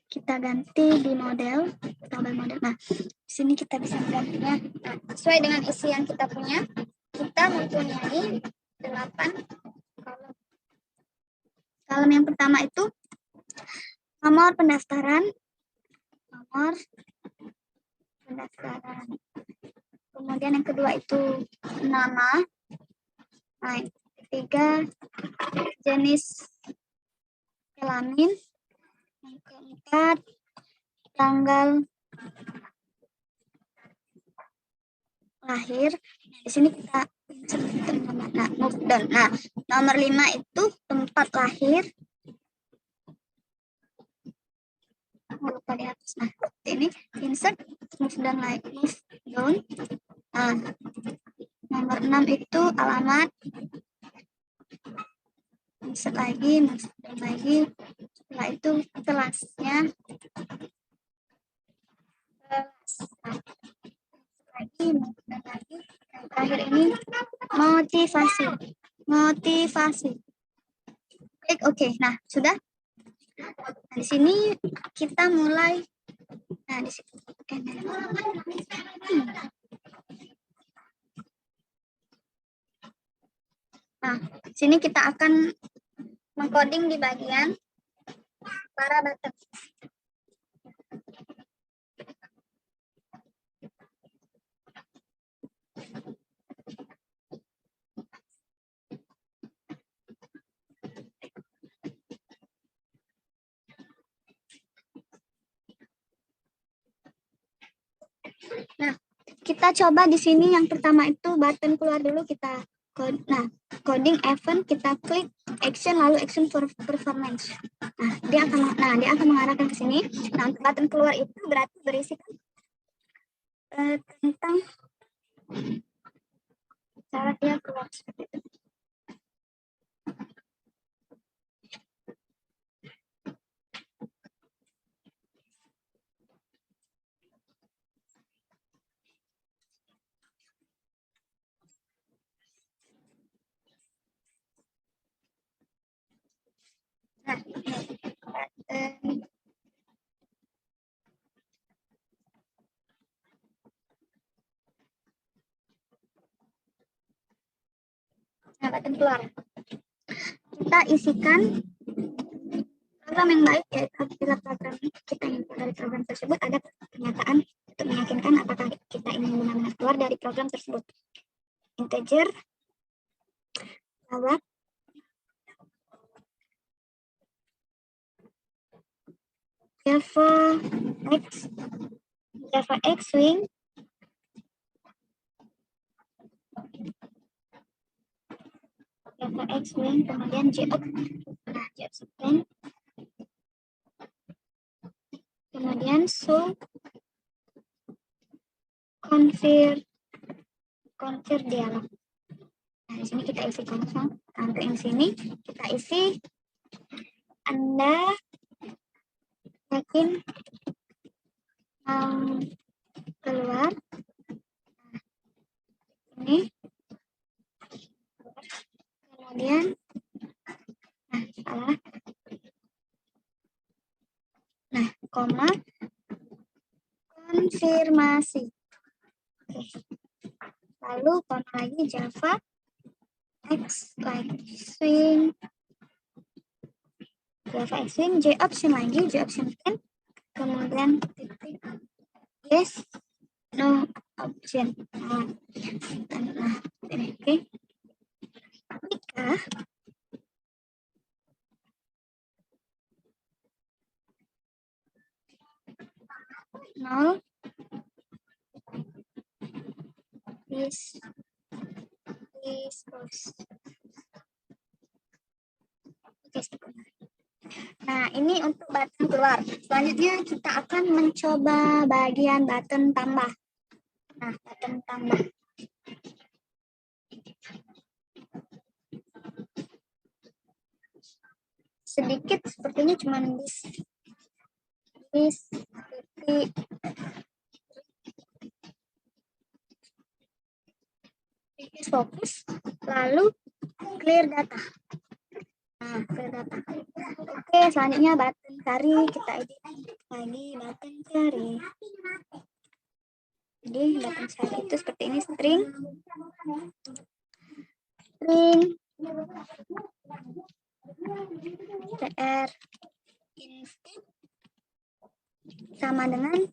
Kita ganti di model, tabel model. Nah, di sini kita bisa menggantinya. Nah, sesuai dengan isi yang kita punya, kita mempunyai 8 kolom. Kolom yang pertama itu nomor pendaftaran, kemudian yang kedua itu nama, nah, yang ketiga jenis kelamin, yang keempat tanggal lahir. Di sini kita move down. Nah, nomor 5 itu tempat lahir. Lupa di atas. Nah, ini insert move down. Nah, nomor 6 itu alamat. Insert lagi, move down lagi. Setelah itu kelasnya. Lagi, yang terakhir ini motivasi. Klik oke. Nah, sudah. Nah, di sini kita mulai. Nah, di sini. Nah, di sini kita akan mengcoding di bagian para button. Nah, kita coba di sini yang pertama itu button keluar dulu, kita coding event, kita klik action lalu action for performance. Dia akan mengarahkan ke sini. Nah, untuk button keluar itu berarti berisikan tentang cara dia keluar seperti itu. Nah, button keluar. Kita isikan program yang baik, yaitu apabila program kita ingin keluar dari program tersebut ada pernyataan untuk meyakinkan apakah kita ingin benar-benar keluar dari program tersebut. Integer, lawat, Java X Swing, kemudian JOP, kemudian show configure dialog. Nah, di sini kita isi kosong. Nah, untuk yang sini kita isi Anda yakin mau keluar. Nah, ini kemudian salah. Nah, koma konfirmasi. Oke. Lalu koma lagi Java X swing, J option lagi, J option 10, kemudian titik yes no option. Nah, ini oke. Jika nol is close. Oke, nah, ini untuk button keluar. Selanjutnya kita akan mencoba bagian button tambah. Nah, button tambah. Sedikit sepertinya cuma titik fokus, lalu clear data. Nah, clear data. Oke, selanjutnya button cari, kita edit lagi button cari. Jadi button cari itu seperti ini, string tr input sama dengan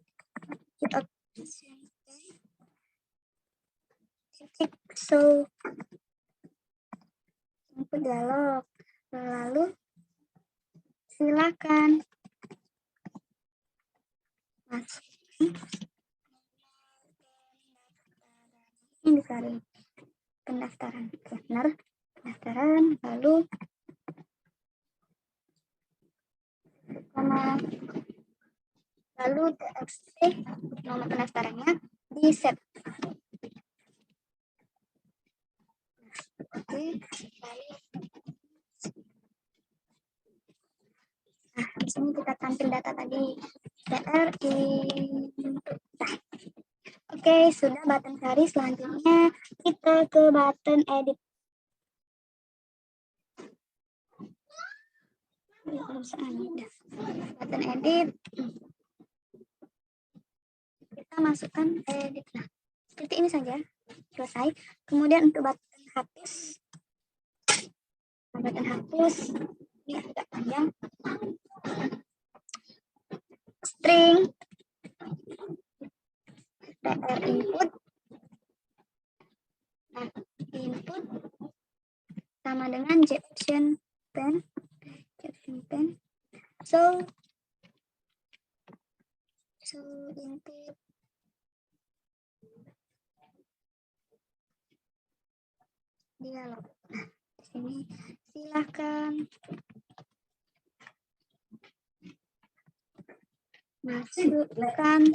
so input dialog, lalu silakan ini cari pendaftaran, benar, pendaftaran, lalu txt nomor pendaftarannya di set. Oke, nah, di sini kita tampil data tadi tr input. Oke, sudah button cari. Selanjutnya kita ke button edit. Button edit. Kita masukkan edit. Nah, seperti ini saja. Selesai. Kemudian untuk button hapus. Button hapus. Ini agak panjang. String tr input. Nah, input sama dengan j option 10. So input dialog. Nah, di sini Silahkan masukkan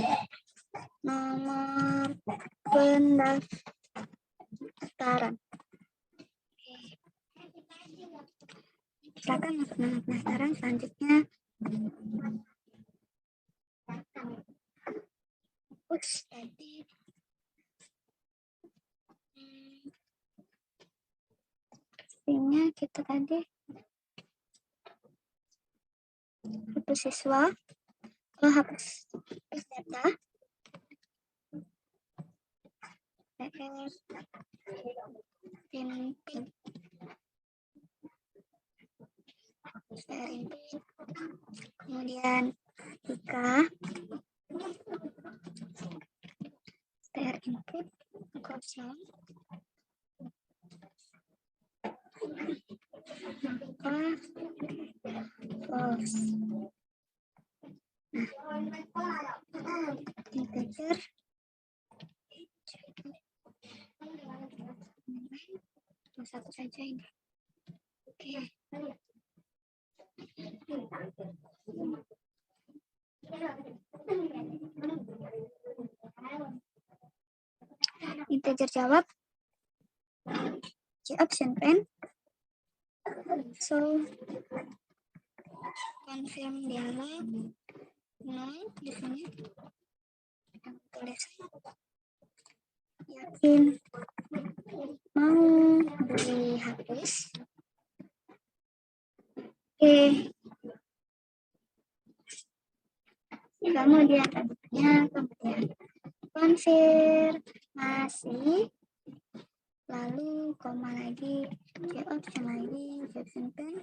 nomor pendaftaran. Silakan masuk nomor pendaftaran. Selanjutnya tadi pastinya kita tadi hapus siswa. Kalau hapus data kemudian jika str input kosong maka false. Integer satu saja ini. Oke. Integer jawab J option pen. So confirm dialog di sini kita tulis yakin mau dihapus. Oke. Kemudian konfirmasi, lalu koma lagi, J option lagi, J option pen,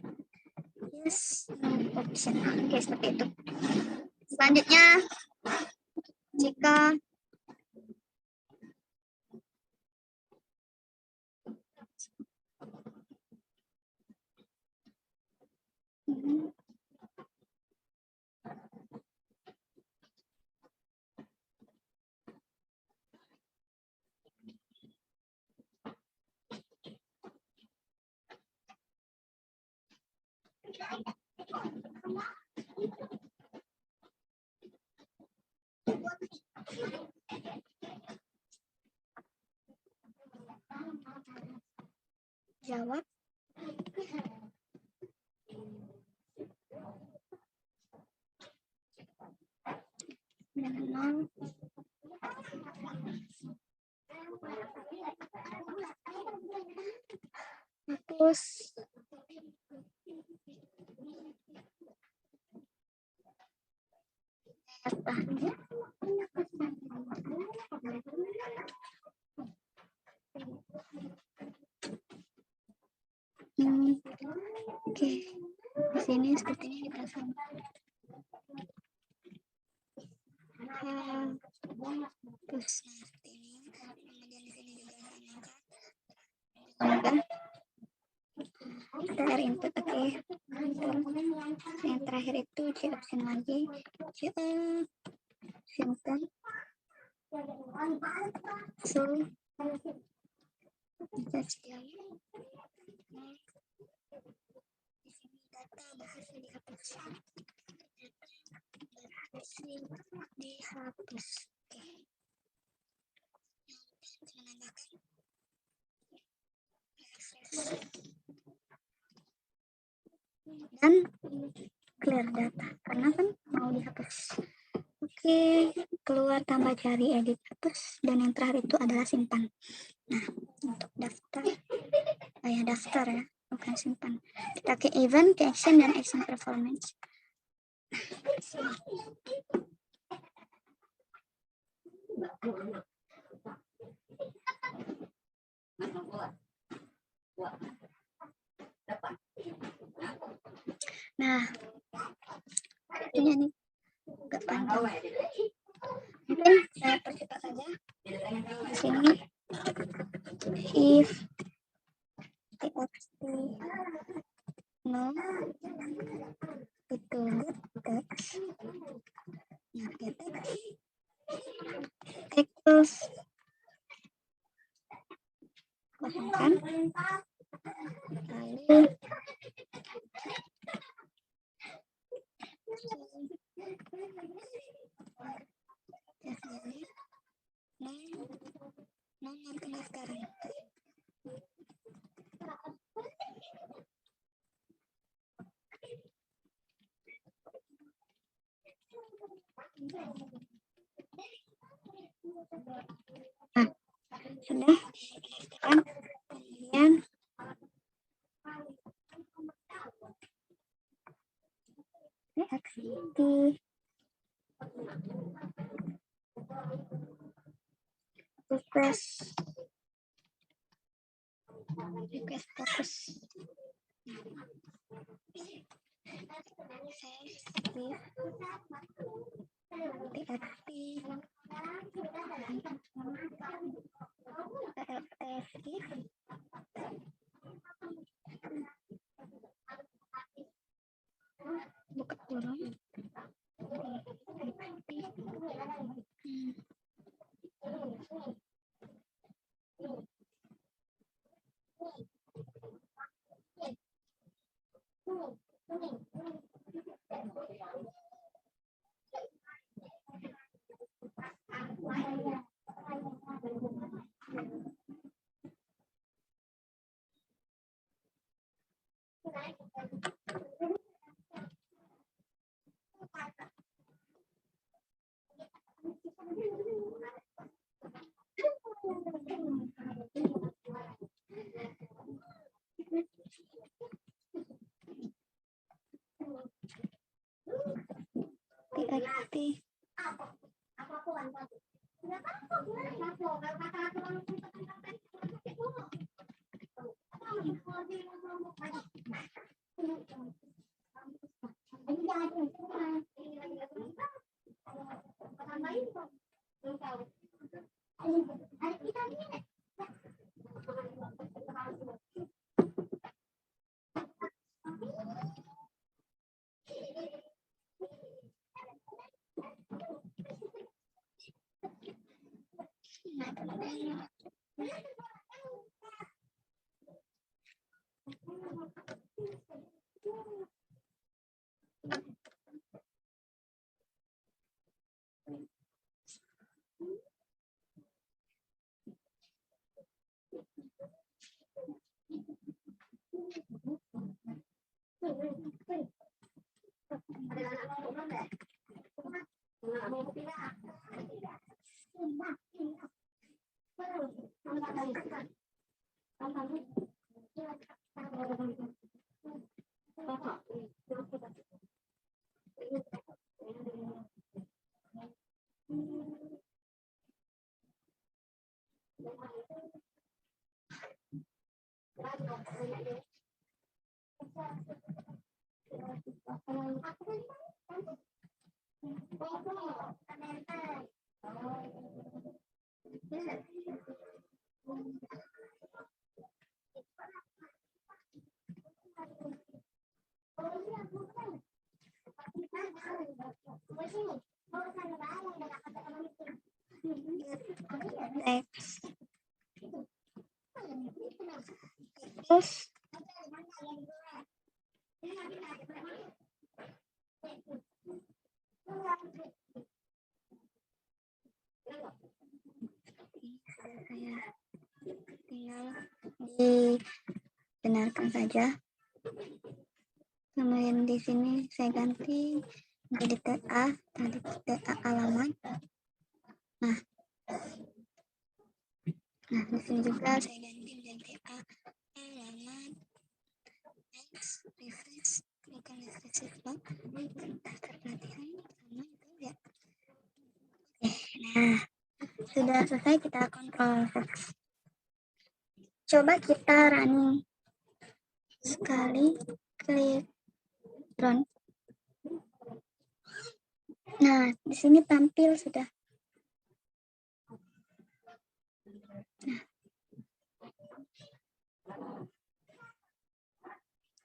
yes option. Oke, seperti itu. Selanjutnya, jika jawab dengan hapus Oke, di sini sepertinya kita sama. Terus seperti ini, kemudian di sini juga angka. Kita input, oke. Yang terakhir itu J option lagi, J option pen. So kita dialog. Di sini data berhasil dihapus. Oke. Menambahkan dan clear data karena kan mau dihapus. Oke, keluar tambah cari edit hapus dan yang terakhir itu adalah simpan. Nah, untuk daftar daftar ya, bukan simpan. Kita ke event, ke action dan action performance. Nah, ini nih agak panjang. Mungkin saya percepat saja. Di sini if txt no itu text, nah text kosongkan, lalu nomor pendaftaran. Nah, sudah kan, kemudian reaksi request fokus buka kurung TXT. Terus saya tinggal dibenarkan saja. Kemudian di sini saya ganti menjadi TA, tadi TA alamat. Nah, di sini juga saya ganti menjadi TA alamat. Next, refresh, bukan refresh vlog, daftar pelatihan sama itu ya. Nah, sudah selesai, kita kontrol F. Coba kita running sekali, klik run. Nah, di sini tampil sudah.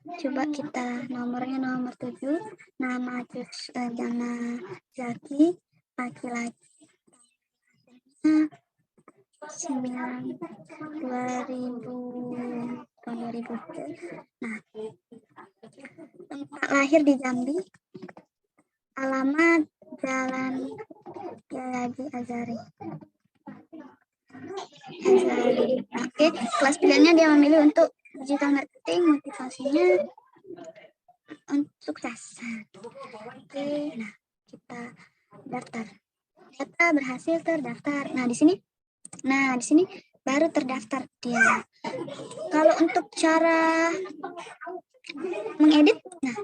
Nah, coba kita nomornya nomor 7, nama Zaki, laki-laki, 9 2000 tahun 2000. Nah, tempat lahir di Jambi, alamat Jalan Yayagi Azari. Oke, kelas pilihannya dia memilih untuk digital marketing, motivasinya untuk sukses. Oke, nah kita daftar. Data berhasil terdaftar. Nah, di sini baru terdaftar dia. Kalau untuk cara mengedit, nah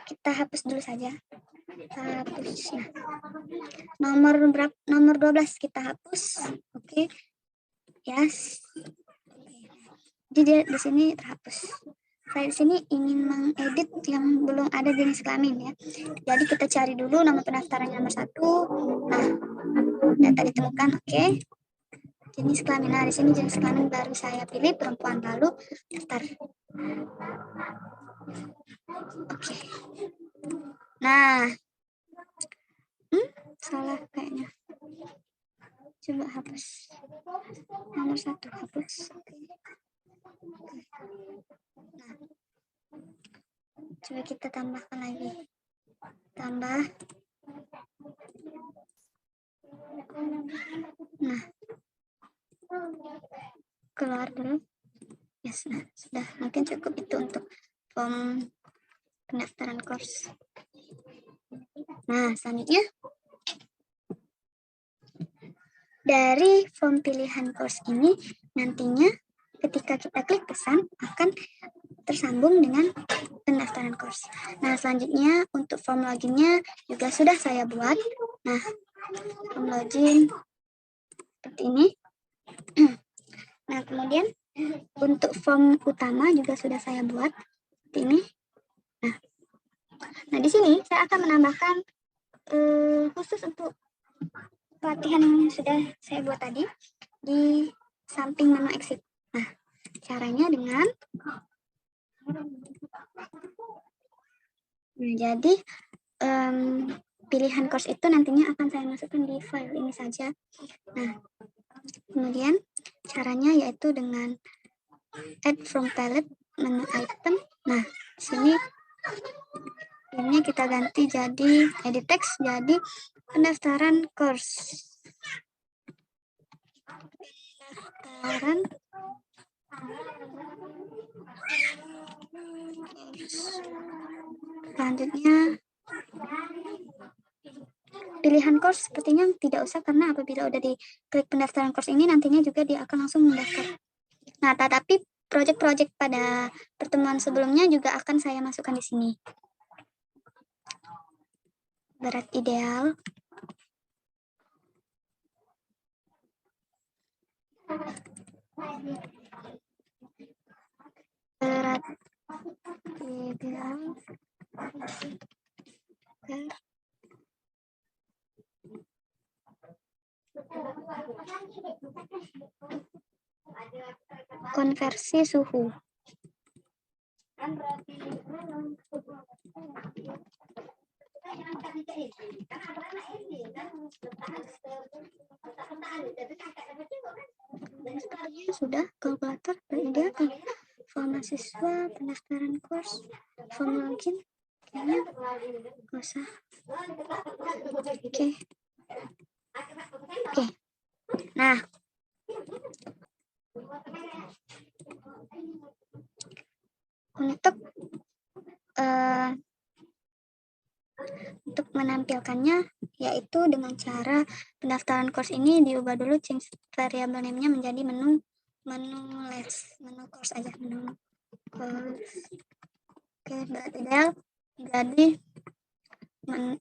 kita hapus dulu saja. Hapus. Nah, nomor 12 kita hapus. Oke. Yes. Jadi dia di sini terhapus. Saya di sini ingin mengedit yang belum ada jenis kelamin ya. Jadi kita cari dulu nama pendaftaran nomor 1. Nah, data ditemukan. Oke. Jenis kelamin. Nah, di sini jenis kelamin baru saya pilih perempuan, lalu daftar. Oke. Nah, salah kayaknya. Coba hapus. Nomor 1 hapus. Nah, coba kita tambahkan lagi. Tambah. Nah, keluar dulu. Yes, nah sudah. Mungkin cukup itu untuk form pendaftaran course. Nah, selanjutnya dari form pilihan course ini nantinya ketika kita klik pesan akan tersambung dengan pendaftaran course. Nah, selanjutnya untuk form loginnya juga sudah saya buat. Nah, form login seperti ini. Nah, kemudian untuk form utama juga sudah saya buat seperti ini. Nah, di sini saya akan menambahkan khusus untuk pelatihan yang sudah saya buat tadi di samping menu exit. Nah, caranya dengan jadi pilihan course itu nantinya akan saya masukkan di file ini saja. Nah, kemudian caranya yaitu dengan add from palette menu item. Nah, di sini ini kita ganti jadi edit text jadi pendaftaran course. Pendaftaran selanjutnya pilihan course sepertinya tidak usah karena apabila udah diklik pendaftaran course ini nantinya juga dia akan langsung mendaftar. Nah, tetapi project-project pada pertemuan sebelumnya juga akan saya masukkan di sini. Berat ideal. Berat ideal. Konversi suhu. Sudah kalkulator ideal form mahasiswa pendaftaran course form login kayaknya nggak usah. Oke. Nah, untuk menampilkannya yaitu dengan cara pendaftaran course ini diubah dulu, change variable name-nya menjadi menu course aja, menu course. Oke, berat ideal jadi menu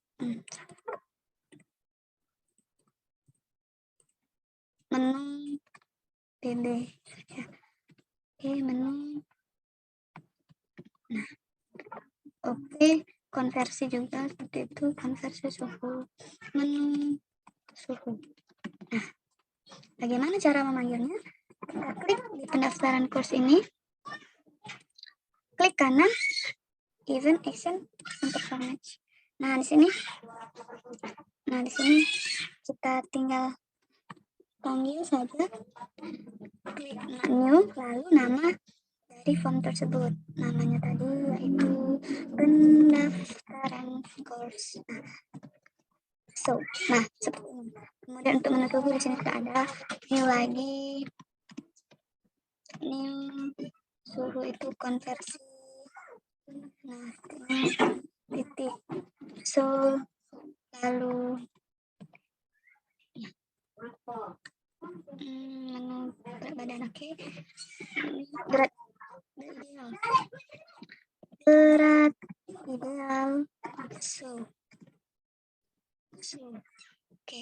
PB ya. Oke, menu. Nah, oke, konversi juga seperti itu, konversi suhu, menu suhu. Nah, bagaimana cara memanggilnya? Kita klik di pendaftaran course ini, klik kanan, event action untuk format. Nah, di sini kita tinggal panggil saja, klik new, lalu nama dari form tersebut. Namanya tadi yaitu pendaftaran course. Nah, seperti ini. Kemudian untuk menu suhu di sini sudah ada. Ini lagi. Ini suhu itu konversi. Nah, ini titik. Lalu menu berat badan, oke. Berat ideal. Berat ideal. Oke.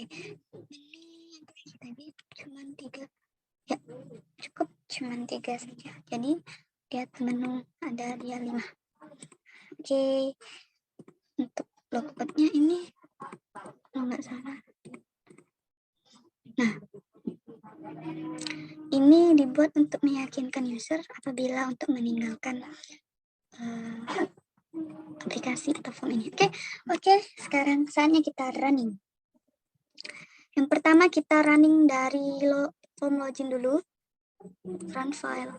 Ini tadi cuma 3. Ya, cukup cuma 3 saja. Jadi lihat menu ada dia 5. Oke. Untuk logoutnya ini kalau nggak salah. Nah, ini dibuat untuk meyakinkan user apabila untuk meninggalkan aplikasi atau form ini. Oke, sekarang saatnya kita running. Yang pertama kita running dari form login dulu. Run file.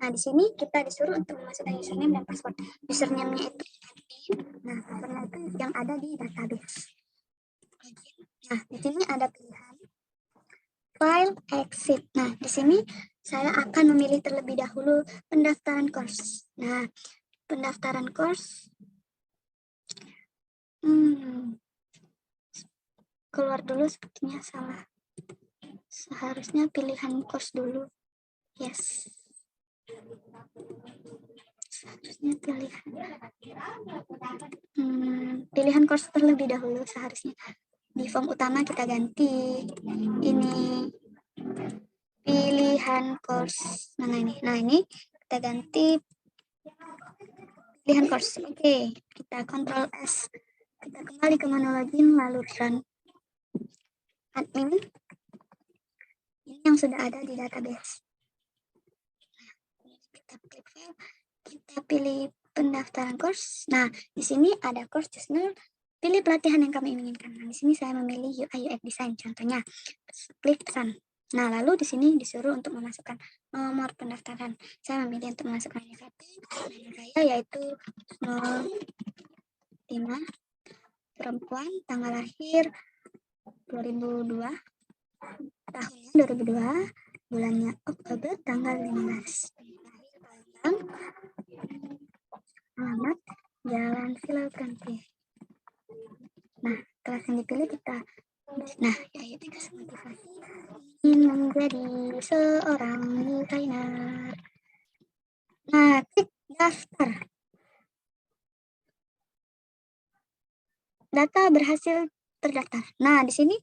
Nah, di sini kita disuruh untuk memasukkan username dan password. Username-nya itu admin. Nah, password-nya itu yang ada di database. Nah, di sini ada pilihan file exit. Nah, di sini saya akan memilih terlebih dahulu pendaftaran course. Nah, pendaftaran course. Keluar dulu sepertinya salah. Seharusnya pilihan course dulu. Yes. Seharusnya pilihan course terlebih dahulu seharusnya. Di form utama kita ganti ini pilihan course. Nah ini kita ganti pilihan course. Oke, kita Ctrl S. Kita kembali ke menu login lalu run. Admin ini yang sudah ada di database. Kita klik file, kita pilih pendaftaran course. Nah, di sini ada course chooser. Pilih pelatihan yang kami inginkan. Nah, di sini saya memilih UI UX design. Contohnya, klik pesan. Nah, lalu di sini disuruh untuk memasukkan nomor pendaftaran. Saya memilih untuk memasukkan NIK saya yaitu 05 perempuan, tanggal lahir 2002, tahunnya 2002, bulannya Oktober, tanggal 15. Alamat Jalan Silakanti. Nah, kelas yang dipilih kita. Nah, ayo kita motivasi ingin menjadi seorang desainer. Nah, klik daftar. Data berhasil terdaftar. Nah, di sini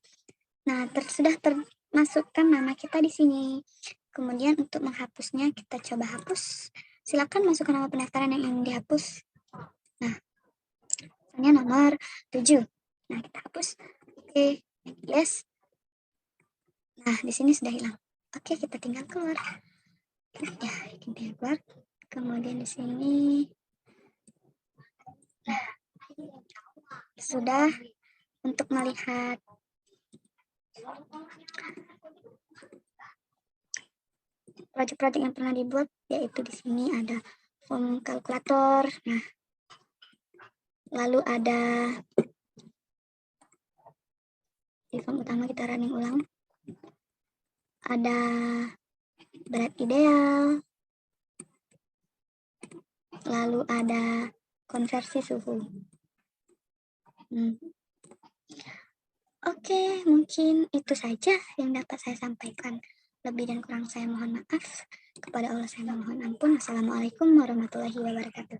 sudah termasukkan nama kita di sini. Kemudian untuk menghapusnya kita coba hapus. Silakan masukkan nama pendaftaran yang ingin dihapus. Nah, misalnya nomor 7. Nah, kita hapus. Oke, yes. Nah, di sini sudah hilang. Oke, kita tinggal keluar. Ya, kita keluar. Kemudian di sini sudah untuk melihat proyek-proyek yang pernah dibuat, yaitu di sini ada form kalkulator. Nah, lalu ada di form utama kita running ulang. Ada berat ideal. Lalu ada konversi suhu. Oke, mungkin itu saja yang dapat saya sampaikan. Lebih dan kurang saya mohon maaf. Kepada Allah saya mohon ampun. Wassalamualaikum warahmatullahi wabarakatuh.